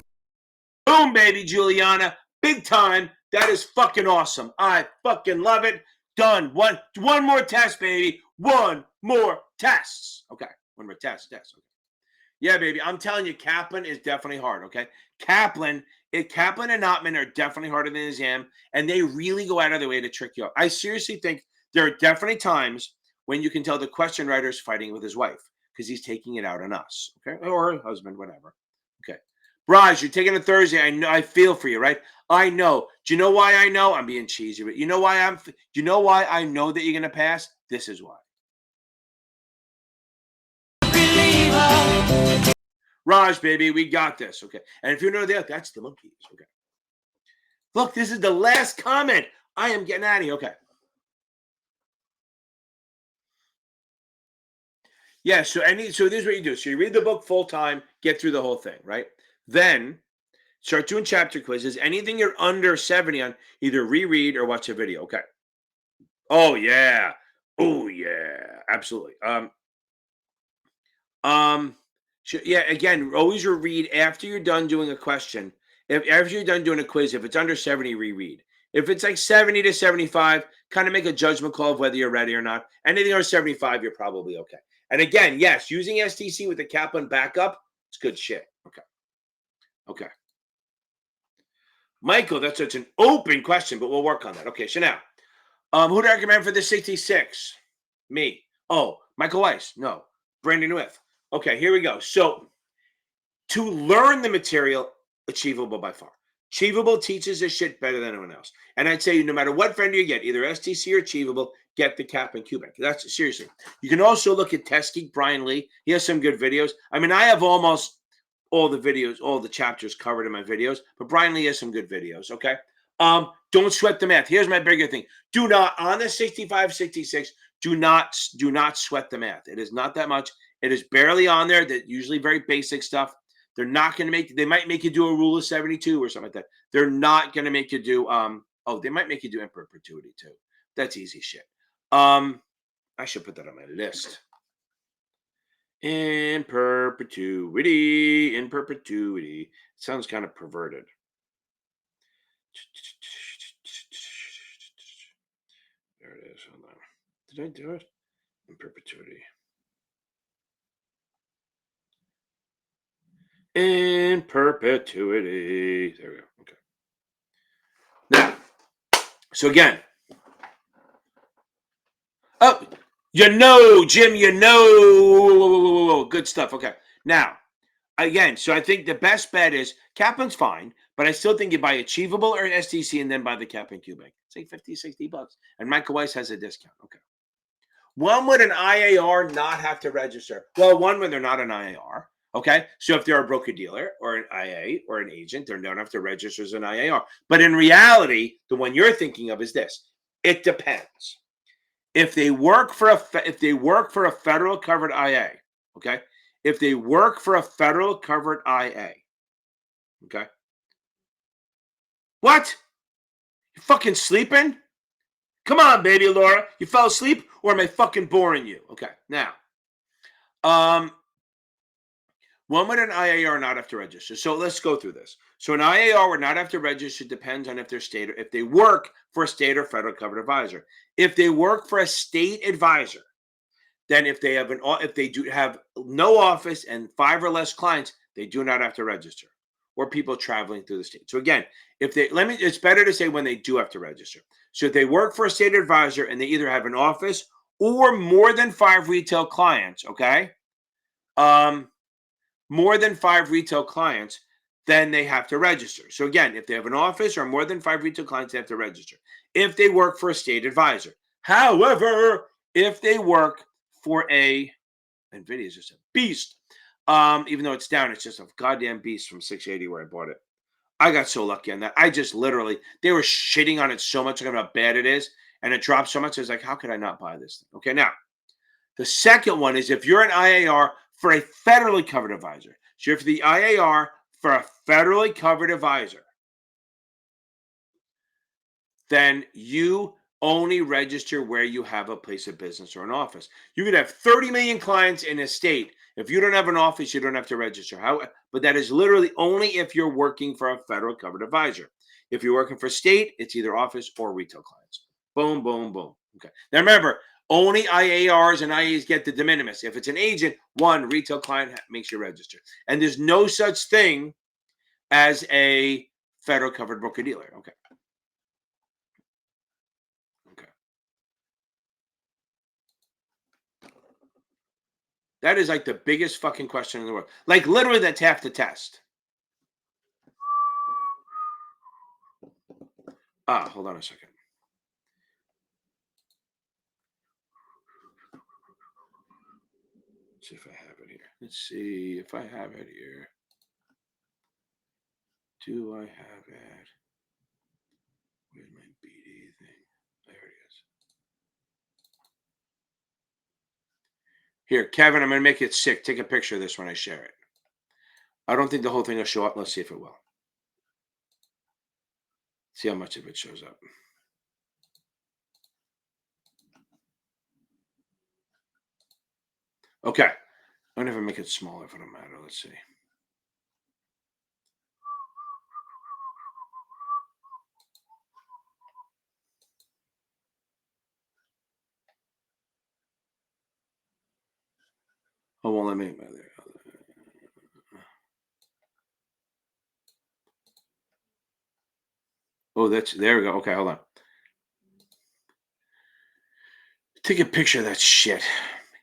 Boom, baby, Juliana. Big time. That is fucking awesome. I fucking love it. Done. One more test, baby. 1 more test. Okay. 1 more test. Okay. Yeah, baby. I'm telling you, Kaplan is definitely hard. Okay. Kaplan and Ottman are definitely harder than the exam, and they really go out of their way to trick you up. I seriously think there are definitely times when you can tell the question writer is fighting with his wife because he's taking it out on us, okay? Or a husband, whatever. Okay. Raj, you're taking a Thursday. I know, I feel for you, right? I know. Do you know why I know? I'm being cheesy, but you know why I know that you're gonna pass? This is why. Raj, baby, we got this. Okay. And if you know that's the monkeys. Okay. Look, this is the last comment. I am getting out of here. Okay. Yeah, so this is what you do. So you read the book full time, get through the whole thing, right? Then start doing chapter quizzes. Anything you're under 70 on, either reread or watch a video. Okay. Oh yeah. Oh yeah. Absolutely. Yeah, again, always read after you're done doing a question. If after you're done doing a quiz, if it's under 70, reread. If it's like 70 to 75, kind of make a judgment call of whether you're ready or not. Anything over 75, you're probably okay. And again, yes, using STC with the Kaplan backup, it's good shit. Okay. Okay. Michael, that's such an open question, but we'll work on that. Okay, so now, who do I recommend for the 66? Me. Oh, Michael Weiss. No. Brandon With. Okay, here we go. So to learn the material, achievable by far. Achievable teaches this shit better than anyone else. And I'd say no matter what vendor you get, either STC or Achievable, get the Kaplan Cubic. That's seriously. You can also look at Test Geek, Brian Lee. He has some good videos. I mean, I have almost all the videos, all the chapters covered in my videos, but Brian Lee has some good videos, okay? Don't sweat the math. Here's my bigger thing. Do not, on the 65, 66, do not sweat the math. It is not that much. It is barely on there. That usually very basic stuff. They're not going to they might make you do a rule of 72 or something like that. They're not going to make you do, they might make you do in perpetuity too. That's easy shit. I should put that on my list. In perpetuity. Sounds kind of perverted. There it is. Hold on. Did I do it? In perpetuity. In perpetuity. There we go. Okay. Now, so again. Oh, Jim, whoa. Good stuff. Okay. Now, again, so I think the best bet is Kaplan's fine, but I still think you buy Achievable or STC and then buy the Kaplan Cubic. It's like 50, 60 bucks. And Michael Weiss has a discount. Okay. One would an IAR not have to register? Well, one when they're not an IAR. Okay. So if they're a broker dealer or an IA or an agent, they don't have to register as an IAR. But in reality, the one you're thinking of is this. It depends. If they work for a federal covered IA, okay? If they work for a federal covered IA, okay? What? You fucking sleeping? Come on, baby Laura. You fell asleep or am I fucking boring you? Okay, now, when would an IAR not have to register? So let's go through this. So an IAR would not have to register depends on if they're state or if they work for a state or federal covered advisor. If they work for a state advisor, then if they do have no office and 5 or less clients, they do not have to register. Or people traveling through the state. So again, it's better to say when they do have to register. So if they work for a state advisor and they either have an office or more than 5 retail clients, okay? More than 5 retail clients, then they have to register. So again, if they have an office or more than 5 retail clients, they have to register. If they work for a state advisor. However, if they work for NVIDIA is just a beast. Even though it's down, it's just a goddamn beast from 680 where I bought it. I got so lucky on that. I just literally, they were shitting on it so much about how bad it is. And it dropped so much. I was like, how could I not buy this thing? Okay, now, the second one is if you're an IAR for a federally covered advisor. So if the IAR for a federally covered advisor, then you only register where you have a place of business or an office. You could have 30 million clients in a state. If you don't have an office, you don't have to register. But that is literally only if you're working for a federal covered advisor. If you're working for state, it's either office or retail clients. Boom, boom, boom. Okay. Now remember, only IARs and IAs get the de minimis. If it's an agent, one retail client makes you register. And there's no such thing as a federal covered broker dealer. Okay. That is like the biggest fucking question in the world. Like literally that's half the test. Hold on a second. Let's see if I have it here. Let's see if I have it here. Do I have it? Where's my BD thing? There it is. Here, Kevin, I'm going to make it sick. Take a picture of this when I share it. I don't think the whole thing will show up. Let's see if it will. See how much of it shows up. Okay. I'm going to make it smaller for the matter. Let's see. Oh, well, let me. Oh, there we go. Okay, hold on. Take a picture of that shit,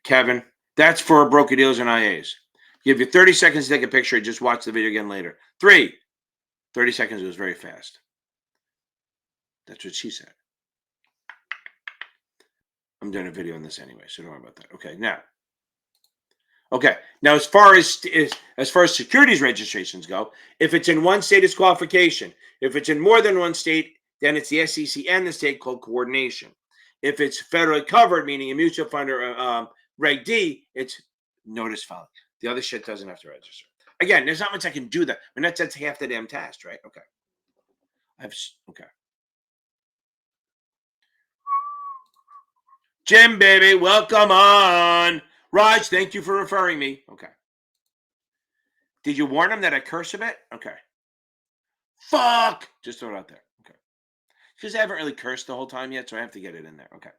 Kevin. That's for broker dealers and IAs. Give you 30 seconds to take a picture. Just watch the video again later. 30 seconds was very fast. That's what she said. I'm doing a video on this anyway, so don't worry about that. Okay, now. Now as far as securities registrations go, if it's in one state, it's qualification. If it's in more than one state, then it's the SEC and the state called coordination. If it's federally covered, meaning a mutual fund or Reg D, it's notice filing. The other shit doesn't have to register. Again, there's not much I can do that. I mean, that's half the damn task, right? Okay. Okay. Jim, baby, welcome on. Raj, thank you for referring me. Okay. Did you warn him that I curse a bit? Okay. Fuck! Just throw it out there. Okay. Because I haven't really cursed the whole time yet, so I have to get it in there. Okay.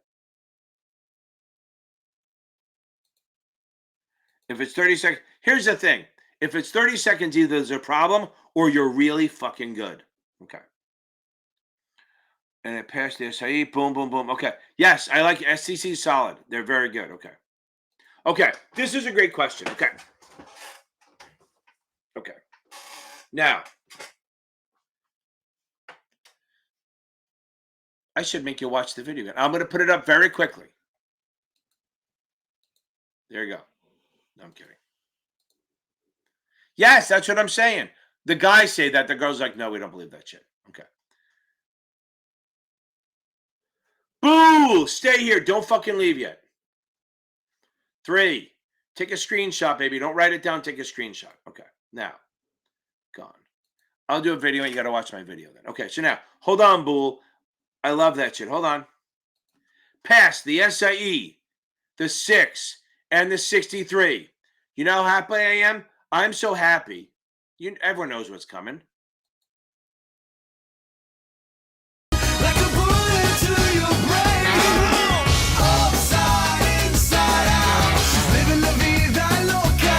If it's 30 seconds, here's the thing. If it's 30 seconds, either there's a problem or you're really fucking good. Okay. And it passed the SIE. Boom, boom, boom. Okay. Yes, I like SEC solid. They're very good. Okay. Okay. This is a great question. Okay. Okay. Now, I should make you watch the video again. I'm going to put it up very quickly. There you go. No, I'm kidding. Yes, that's what I'm saying. The guys say that. The girl's like, no, we don't believe that shit. Okay. Boo! Stay here. Don't fucking leave yet. 3. Take a screenshot, baby. Don't write it down. Take a screenshot. Okay. Now, gone. I'll do a video and you got to watch my video then. Okay. So now, hold on, Bull. I love that shit. Hold on. Pass the SIE, the 6, and the 63. You know how happy I am? I'm so happy. Everyone knows what's coming. Like a bullet to your brain. Upside, inside out. She's living la vida loca.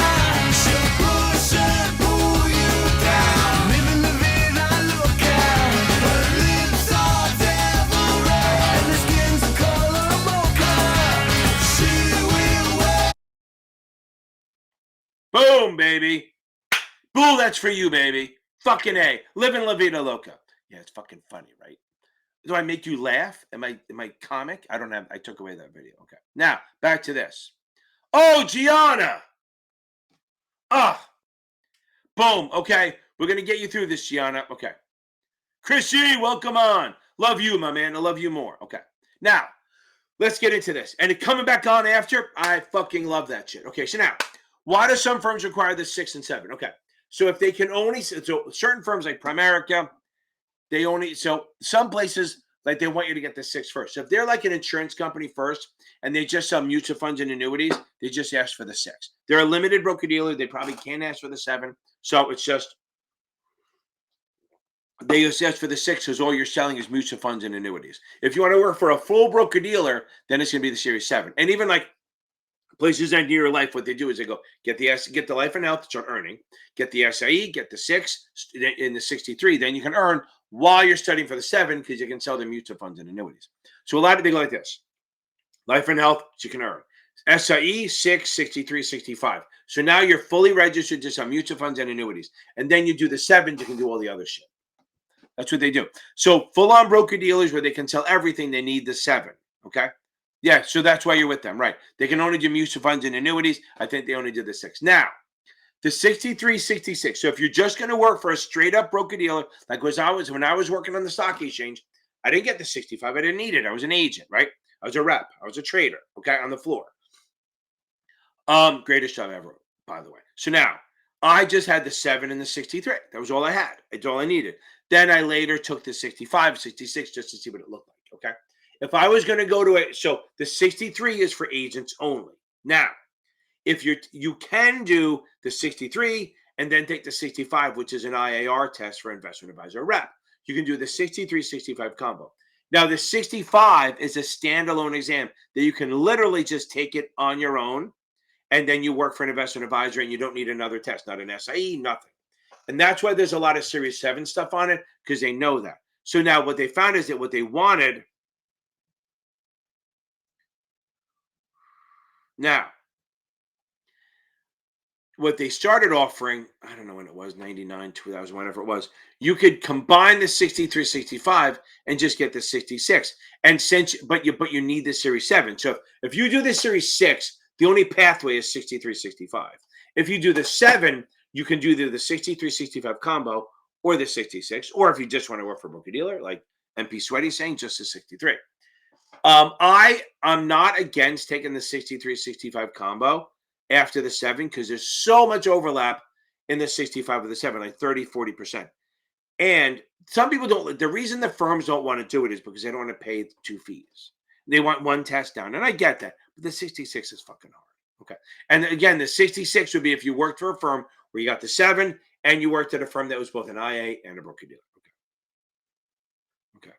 She'll push and pull you down. Living la vida loca. Her lips are devil red. And her skin's the color mocha. She will wear. Boom, baby. Bull, that's for you, baby. Fucking A. Living La Vida Loca. Yeah, it's fucking funny, right? Do I make you laugh? Am I comic? I took away that video. Okay. Now, back to this. Oh, Gianna. Boom. Okay. We're going to get you through this, Gianna. Okay. Chrissy, welcome on. Love you, my man. I love you more. Okay. Now, let's get into this. And coming back on after, I fucking love that shit. Okay. So now, why do some firms require the 6 and 7? Okay. So if they can only, so certain firms like Primerica, they only, so some places, like they want you to get the 6 first. So if they're like an insurance company first and they just sell mutual funds and annuities, they just ask for the 6. They're a limited broker dealer. They probably can't ask for the 7. So it's just, they just ask for the 6 because all you're selling is mutual funds and annuities. If you want to work for a full broker dealer, then it's going to be the Series 7. And even like places that near your life, what they do is they go get the life and health, start earning, get the SIE, get the 6 in the 63. Then you can earn while you're studying for the 7 because you can sell the mutual funds and annuities. So a lot of they go like this: life and health, so you can earn SIE 6, 63, 65. So now you're fully registered to some mutual funds and annuities. And then you do the 7s, you can do all the other shit. That's what they do. So full-on broker-dealers where they can sell everything, they need the 7, okay? Yeah, so that's why you're with them, right? They can only do mutual funds and annuities. I think they only do the 6. Now, the 63, 66. So if you're just going to work for a straight-up broker-dealer, like when I was working on the stock exchange, I didn't get the 65. I didn't need it. I was an agent, right? I was a rep. I was a trader, okay, on the floor. Greatest job ever, by the way. So now, I just had the 7 and the 63. That was all I had. It's all I needed. Then I later took the 65, 66 just to see what it looked like, okay? If I was going to go to it, so the 63 is for agents only. Now, if you can do the 63 and then take the 65, which is an IAR test for investment advisor rep. You can do the 63, 65 combo. Now, the 65 is a standalone exam that you can literally just take it on your own, and then you work for an investment advisor and you don't need another test, not an SIE, nothing. And that's why there's a lot of Series 7 stuff on it, because they know that. So now what they found is that what they wanted. Now, what they started offering, I don't know when it was, 99, 2000, whatever it was, you could combine the 63, 65 and just get the 66. And but you need the Series 7. So if you do the Series 6, the only pathway is 63, 65. If you do the 7, you can do the 63, 65 combo or the 66. Or if you just want to work for a broker-dealer, like MP Sweaty saying, just the 63. I'm not against taking the 63, 65 combo after the 7 because there's so much overlap in the 65 with the 7, like 30, 40%. And some people don't. The reason the firms don't want to do it is because they don't want to pay 2 fees. They want 1 test down. And I get that. But the 66 is fucking hard. Okay. And again, the 66 would be if you worked for a firm where you got the 7 and you worked at a firm that was both an IA and a broker-dealer. Okay.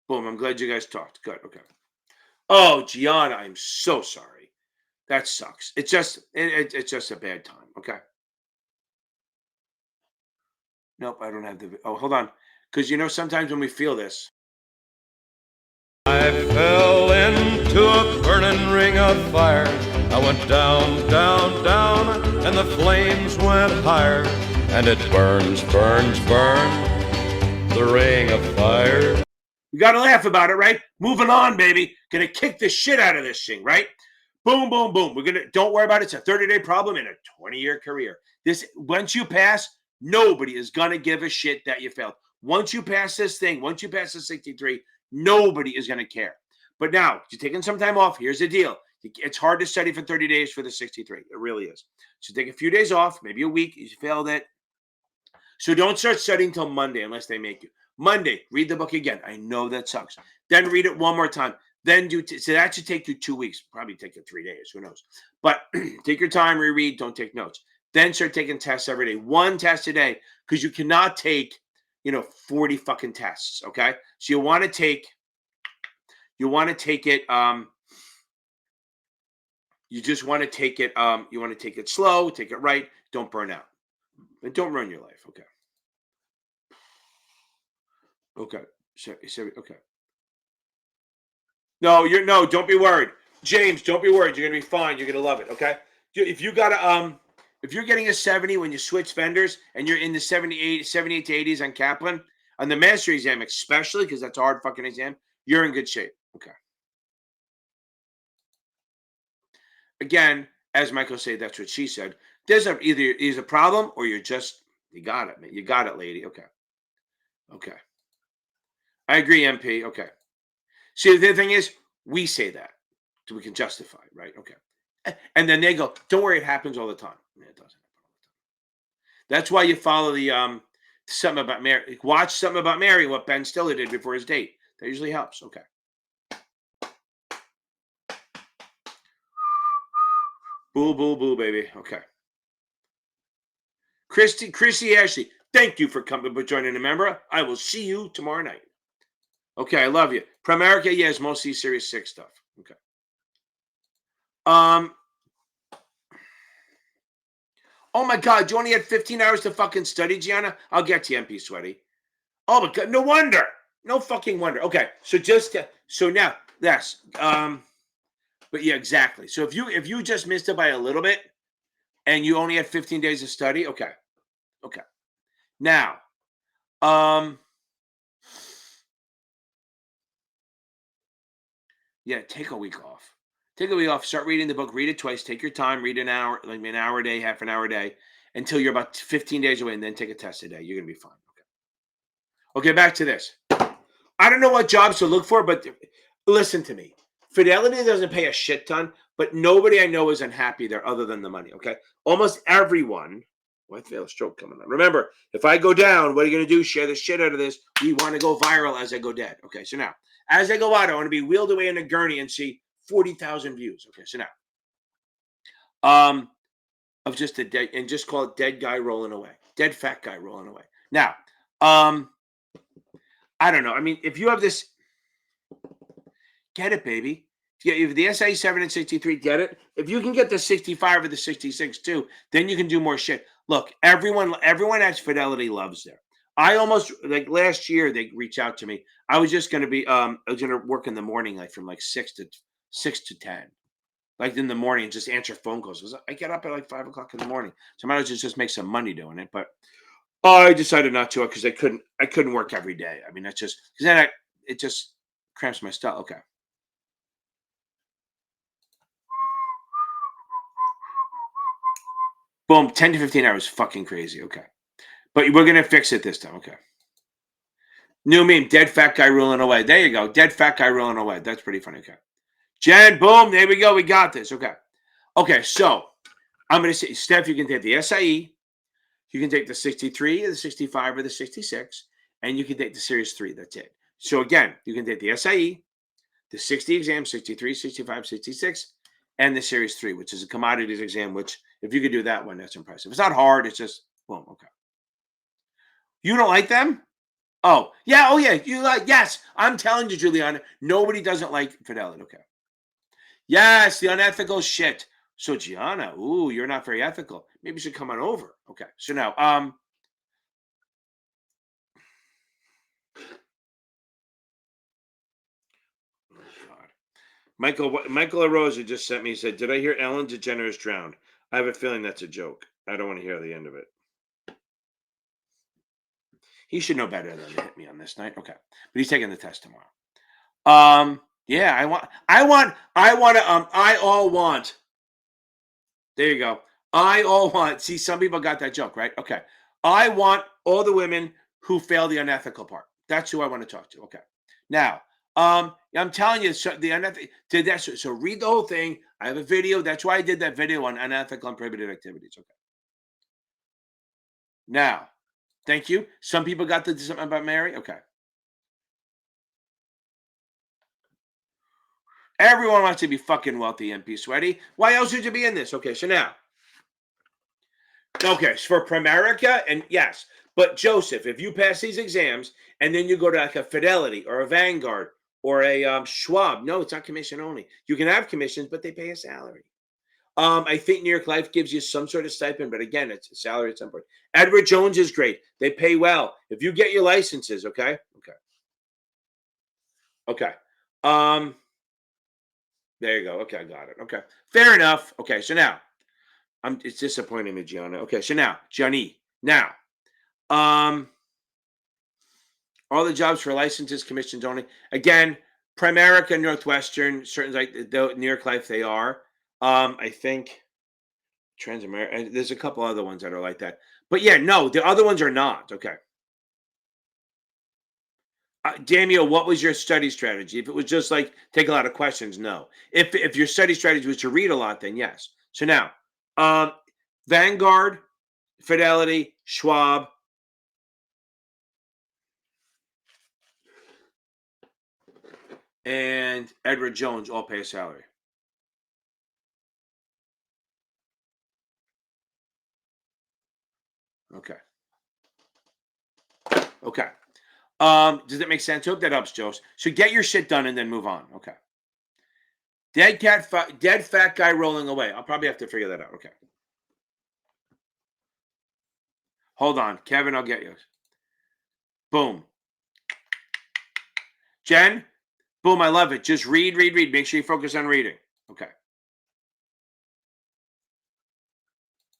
Boom. I'm glad you guys talked. Good. Okay. Oh, Gianna, I'm so sorry. That sucks. It's just a bad time. Okay. Nope, I don't have the. Oh, hold on. Because sometimes when we feel this. I fell into a burning ring of fire. I went down, down, down, and the flames went higher. And it burns, burns, burns, the ring of fire. We got to laugh about it, right? Moving on, baby. Gonna kick the shit out of this thing, right? Boom, boom, boom. Don't worry about it. It's a 30-day problem in a 20-year career. Once you pass, nobody is gonna give a shit that you failed. Once you pass this thing, once you pass the 63, nobody is gonna care. But now, you're taking some time off. Here's the deal. It's hard to study for 30 days for the 63. It really is. So take a few days off, maybe a week. You failed it. So don't start studying until Monday unless they make you. Monday, read the book again. I know that sucks. Then read it one more time. Then so that should take you 2 weeks. Probably take you 3 days. Who knows? But take your time, reread. Don't take notes. Then start taking tests every day. 1 test a day, because you cannot take 40 fucking tests. Okay, so you want to take it. You just want to take it. You want to take it slow. Take it right. Don't burn out. And don't ruin your life. Okay. Okay. Okay. No, don't be worried. James, don't be worried. You're gonna be fine. You're gonna love it. Okay. If you're getting a 70 when you switch vendors and you're in the 78 to 80s on Kaplan, on the master exam, especially because that's a hard fucking exam, you're in good shape. Okay. Again, as Michael said, that's what she said. There's either a problem or you got it, man. You got it, lady. Okay. Okay. I agree, MP. Okay. See, the thing is, we say that so we can justify, right? Okay. And then they go, don't worry, it happens all the time. It doesn't happen all the time. That's why you follow the something about Mary. Watch something about Mary, what Ben Stiller did before his date. That usually helps. Okay. Boo, boo, boo, baby. Okay. Chrissy Ashley, thank you for coming, but joining a member. I will see you tomorrow night. Okay, I love you. Primerica, yes, mostly Series 6 stuff. Okay. Oh my God, you only had 15 hours to fucking study, Gianna? I'll get to you, MP Sweaty. Oh my God, no wonder. No fucking wonder. Okay, so now, yes. But yeah, exactly. So if you just missed it by a little bit and you only had 15 days of study, okay. Okay. Now, yeah, take a week off. Take a week off, start reading the book, read it twice, take your time, read an hour, like an hour a day, half an hour a day, until you're about 15 days away, and then take a test a day. You're gonna be fine. Okay, back to this. I don't know what jobs to look for, but listen to me. Fidelity doesn't pay a shit ton, but nobody I know is unhappy there other than the money. Okay. Almost everyone. Well, I feel a stroke coming on. Remember, if I go down, what are you going to do? Share the shit out of this. We want to go viral as I go dead. Okay. So now, as I go out, I want to be wheeled away in a gurney and see 40,000 views. Okay. So now, of just a dead, and just call it dead guy rolling away, dead fat guy rolling away. Now, I don't know. I mean, if you have this, get it, baby. Yeah, if the SIE 7 and 63, get it. If you can get the 65 or the 66 too, then you can do more shit. Look, everyone at Fidelity loves there. I almost, like last year, they reached out to me. I was just going to be, I was going to work in the morning, like from like 6 to 10, like in the morning, just answer phone calls. I get up at like 5 o'clock in the morning, so I might as well just make some money doing it. But I decided not to because I couldn't work every day. I mean, that's just because then it just cramps my style. Okay. Boom, 10 to 15 hours, fucking crazy. Okay. But we're going to fix it this time. Okay. New meme, dead fat guy rolling away. There you go. Dead fat guy rolling away. That's pretty funny. Okay. Jen, boom, there we go. We got this. Okay. Okay, so I'm going to say, Steph, you can take the SIE, you can take the 63, or the 65, or the 66, and you can take the Series 3. That's it. So again, you can take the SIE, the 60 exam, 63, 65, 66, and the Series 3, which is a commodities exam, which if you could do that one, that's impressive. It's not hard. It's just, boom, okay. You don't like them? Oh, yeah. Oh, yeah. You like, yes. I'm telling you, Juliana, nobody doesn't like Fidelity. Okay. Yes, the unethical shit. So, Gianna, ooh, you're not very ethical. Maybe you should come on over. Okay. So now, oh, God. Michael Arosa just sent me, he said, did I hear Ellen DeGeneres drowned? I have a feeling that's a joke. I don't want to hear the end of it. He should know better than to hit me on this night. Okay. But he's taking the test tomorrow. Yeah, I all want. There you go. I all want. See, some people got that joke, right? Okay. I want all the women who fail the unethical part. That's who I want to talk to. Okay. Now, I'm telling you, so the unethical. So read the whole thing. I have a video. That's why I did that video on unethical and prohibited activities. Okay. Now, thank you. Some people got the something about Mary. Okay. Everyone wants to be fucking wealthy, MP Sweaty. Why else would you be in this? Okay, so now. Okay, so for Primerica, and yes, but Joseph, if you pass these exams and then you go to like a Fidelity or a Vanguard or a Schwab, no, it's not commission only. You can have commissions, but they pay a salary. I think New York Life gives you some sort of stipend, but again, it's a salary at some point. Edward Jones is great. They pay well. If you get your licenses, okay? Okay. There you go. Okay, I got it. Okay. Fair enough. Okay, so now it's disappointing me, Gianna. Okay, so now, Johnny. Now, all the jobs for licenses, commissions only. Again, Primerica, Northwestern, certain like the New York Life, they are. I think Transamerica. There's a couple other ones that are like that. But yeah, no, the other ones are not. Okay. Daniel, what was your study strategy? If it was just like take a lot of questions, no. If your study strategy was to read a lot, then yes. So now, Vanguard, Fidelity, Schwab, and Edward Jones all pay a salary. Okay. Okay. Does that make sense? Hope that helps, Joe. So get your shit done and then move on. Okay. Dead fat guy rolling away. I'll probably have to figure that out. Okay. Hold on, Kevin. I'll get you. Boom. Jen. Boom. I love it. Just read. Make sure you focus on reading. Okay.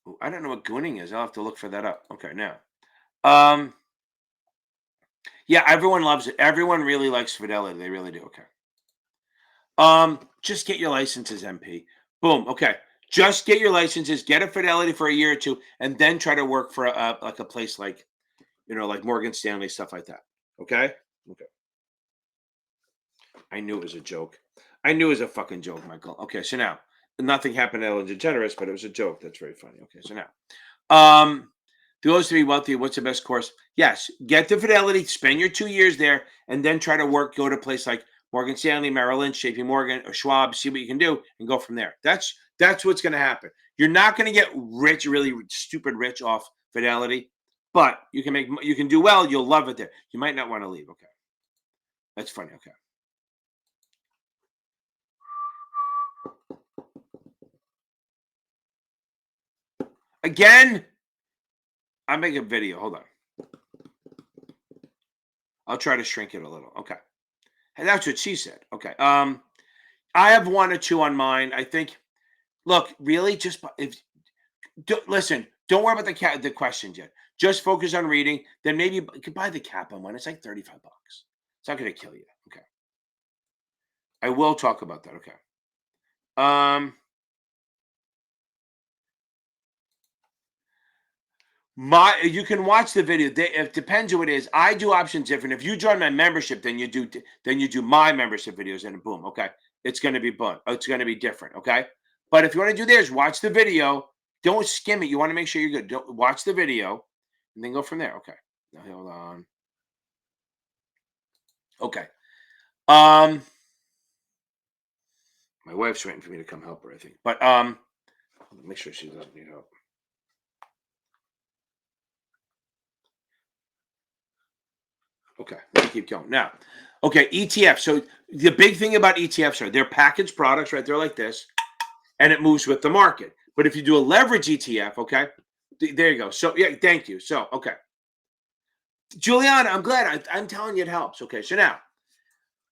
Ooh, I don't know what gooning is. I'll have to look for that up. Okay, now. Yeah, everyone loves it. Everyone really likes Fidelity. They really do. Okay. Just get your licenses, MP. Boom. Okay. Just get your licenses, get a Fidelity for a year or two, and then try to work for like a place like, like Morgan Stanley, stuff like that. Okay? Okay. I knew it was a joke. I knew it was a fucking joke, Michael. Okay, so now nothing happened to Ellen DeGeneres, but it was a joke. That's very funny. Okay, so now, to those to be wealthy, what's the best course? Yes, get the Fidelity, spend your 2 years there, and then try to go to a place like Morgan Stanley, Merrill Lynch, JP Morgan, or Schwab, see what you can do, and go from there. That's what's going to happen. You're not going to get rich, really stupid rich off Fidelity, but you can do well. You'll love it there. You might not want to leave. Okay, that's funny. Okay. Again, I'll make a video. Hold on. I'll try to shrink it a little. Okay. And that's what she said. Okay. I have one or two on mine. I think. Look, really, listen. Don't worry about the questions yet. Just focus on reading. Then maybe you could buy the Kaplan one. It's like $35. It's not going to kill you. Okay. I will talk about that. Okay. You can watch the video. It depends who it is. I do options different. If you join my membership, then you do my membership videos, and boom, okay, it's going to be it's going to be different, okay. But if you want to do theirs, watch the video. Don't skim it. You want to make sure you're good. Don't watch the video, and then go from there. Okay. Now hold on. Okay. My wife's waiting for me to come help her, I think. But make sure she doesn't need help. Okay, let me keep going. Now, okay, ETF. So the big thing about ETFs are they're packaged products, right? They're like this, and it moves with the market. But if you do a leverage ETF, okay, there you go. So yeah, thank you. So okay, Juliana, I'm glad. I'm telling you it helps. Okay, so now,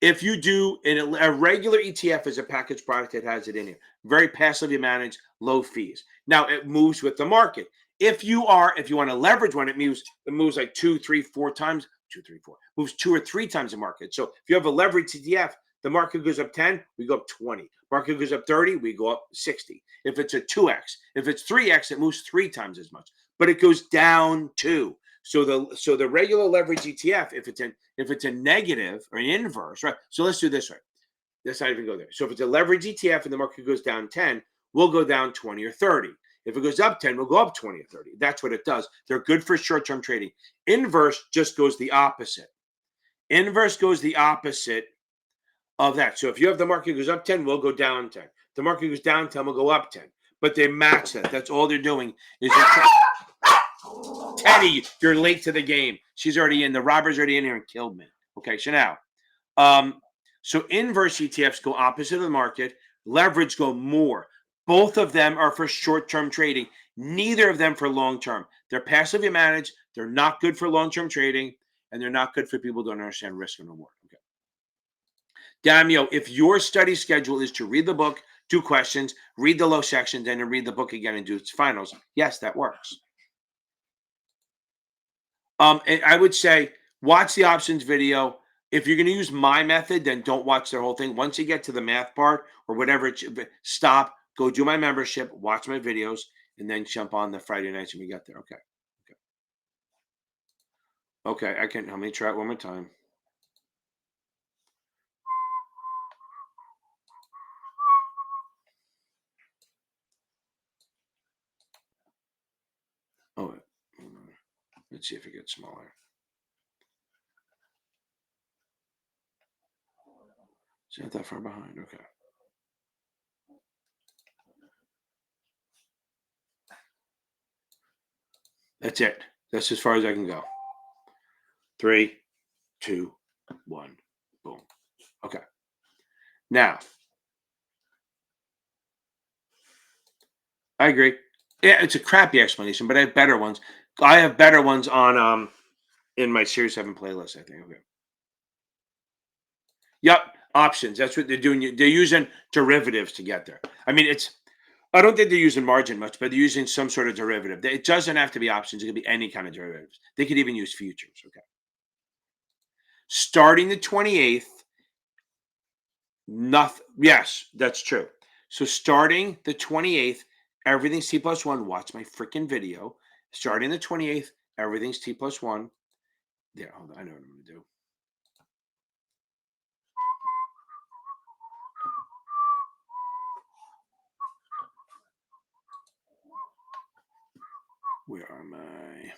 if you do a regular ETF is a packaged product that has it in here, very passively managed, low fees. Now it moves with the market. If you want to leverage one, it moves like 2, 3, 4 times. 2, 3, 4 moves 2 or 3 times the market. So if you have a leverage ETF, the market goes up 10, we go up 20. Market goes up 30, we go up 60. If it's a 2x, if it's 3x, it moves 3 times as much, but it goes down 2. So the regular leverage ETF, if it's a negative or an inverse, right? So let's do this right. Let's not even go there. So if it's a leverage ETF and the market goes down 10, we'll go down 20 or 30. If it goes up 10, we'll go up 20 or 30. That's what it does. They're good for short-term trading. Inverse just goes the opposite. Inverse goes the opposite of that. So if you have the market goes up 10, we'll go down 10. The market goes down 10, we'll go up 10. But they match that. That's all they're doing is Teddy, you're late to the game. She's already in. The robber's already in here and killed me. Okay, so now, so inverse ETFs go opposite of the market. Leverage go more. Both of them are for short-term trading. Neither of them for long-term. They're passively managed. They're not good for long-term trading, and they're not good for people who don't understand risk and reward. Okay. Damio, if your study schedule is to read the book, do questions, read the low section, then read the book again and do its finals, yes, that works. And I would say watch the options video. If you're going to use my method, then don't watch the whole thing. Once you get to the math part or whatever, stop. Go do my membership, watch my videos, and then jump on the Friday nights when we get there. Okay. Okay. Let me try it one more time. Oh, let's see if it gets smaller. It's not that far behind. Okay. That's it. That's as far as I can go. 3, 2, 1, boom. Okay. Now, I agree. Yeah, it's a crappy explanation, but I have better ones. I have better ones on in my Series 7 playlist, I think. Okay. Yep. Options. That's what they're doing. They're using derivatives to get there. I mean, I don't think they're using margin much, but they're using some sort of derivative. It doesn't have to be options. It could be any kind of derivatives. They could even use futures. Okay. Starting the 28th, nothing. Yes, that's true. So starting the 28th, everything's T+1. Watch my freaking video. Starting the 28th, everything's T+1. There, hold on. I know what I'm going to do. Where am I?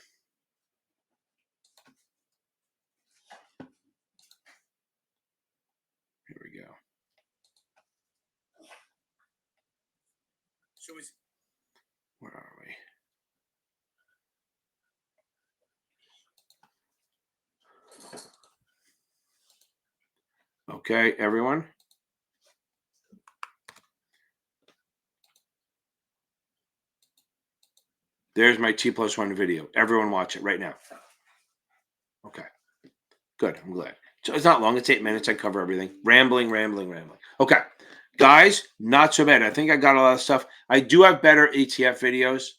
Here we go. So where are we? Okay, everyone. There's my T+1 video. Everyone watch it right now. Okay. Good. I'm glad. So it's not long. It's 8 minutes. I cover everything. Rambling. Okay. Guys, not so bad. I think I got a lot of stuff. I do have better ATF videos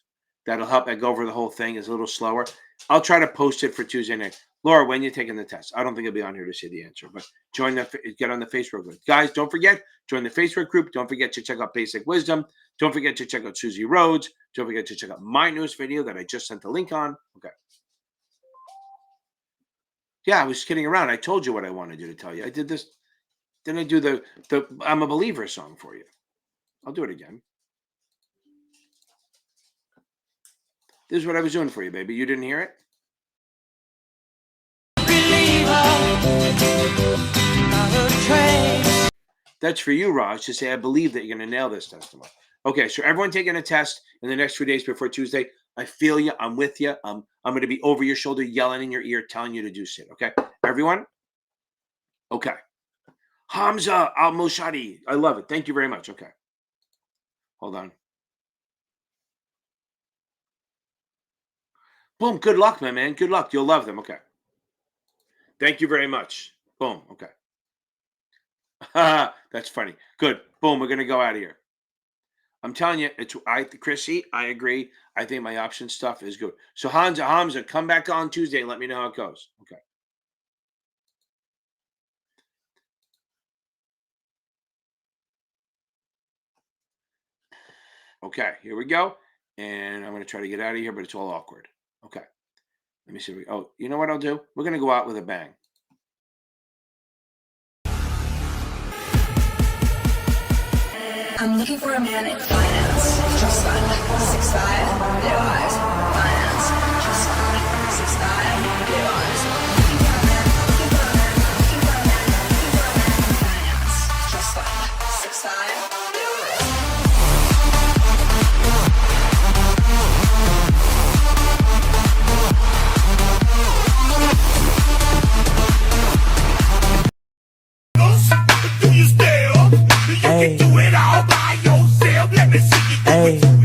that'll help. I go over the whole thing. It's a little slower. I'll try to post it for Tuesday night. Laura, when you're taking the test, I don't think I'll be on here to say the answer, but get on the Facebook group. Guys, don't forget, join the Facebook group. Don't forget to check out Basic Wisdom. Don't forget to check out Susie Rhodes. Don't forget to check out my newest video that I just sent the link on. Okay. Yeah, I was kidding around. I told you what I wanted you to tell you. I did this. Didn't I do the I'm a Believer song for you? I'll do it again. This is what I was doing for you, baby. You didn't hear it? That's for you, Raj, to say, I believe that you're going to nail this testimony. Okay, so everyone taking a test in the next 3 days before Tuesday. I feel you. I'm with you. I'm going to be over your shoulder, yelling in your ear, telling you to do shit. Okay, everyone? Okay. Hamza Al-Moshadi. I love it. Thank you very much. Okay. Hold on. Boom. Good luck, my man. Good luck. You'll love them. Okay. Thank you very much. Boom. Okay. That's funny. Good. Boom. We're going to go out of here. I'm telling you, Chrissy, I agree. I think my option stuff is good. So Hamza, come back on Tuesday and let me know how it goes. Okay. Okay, here we go. And I'm going to try to get out of here, but it's all awkward. Okay. Let me see. Oh, you know what I'll do? We're going to go out with a bang. I'm looking for a man in finance. Just fun. 6'5", blue eyes.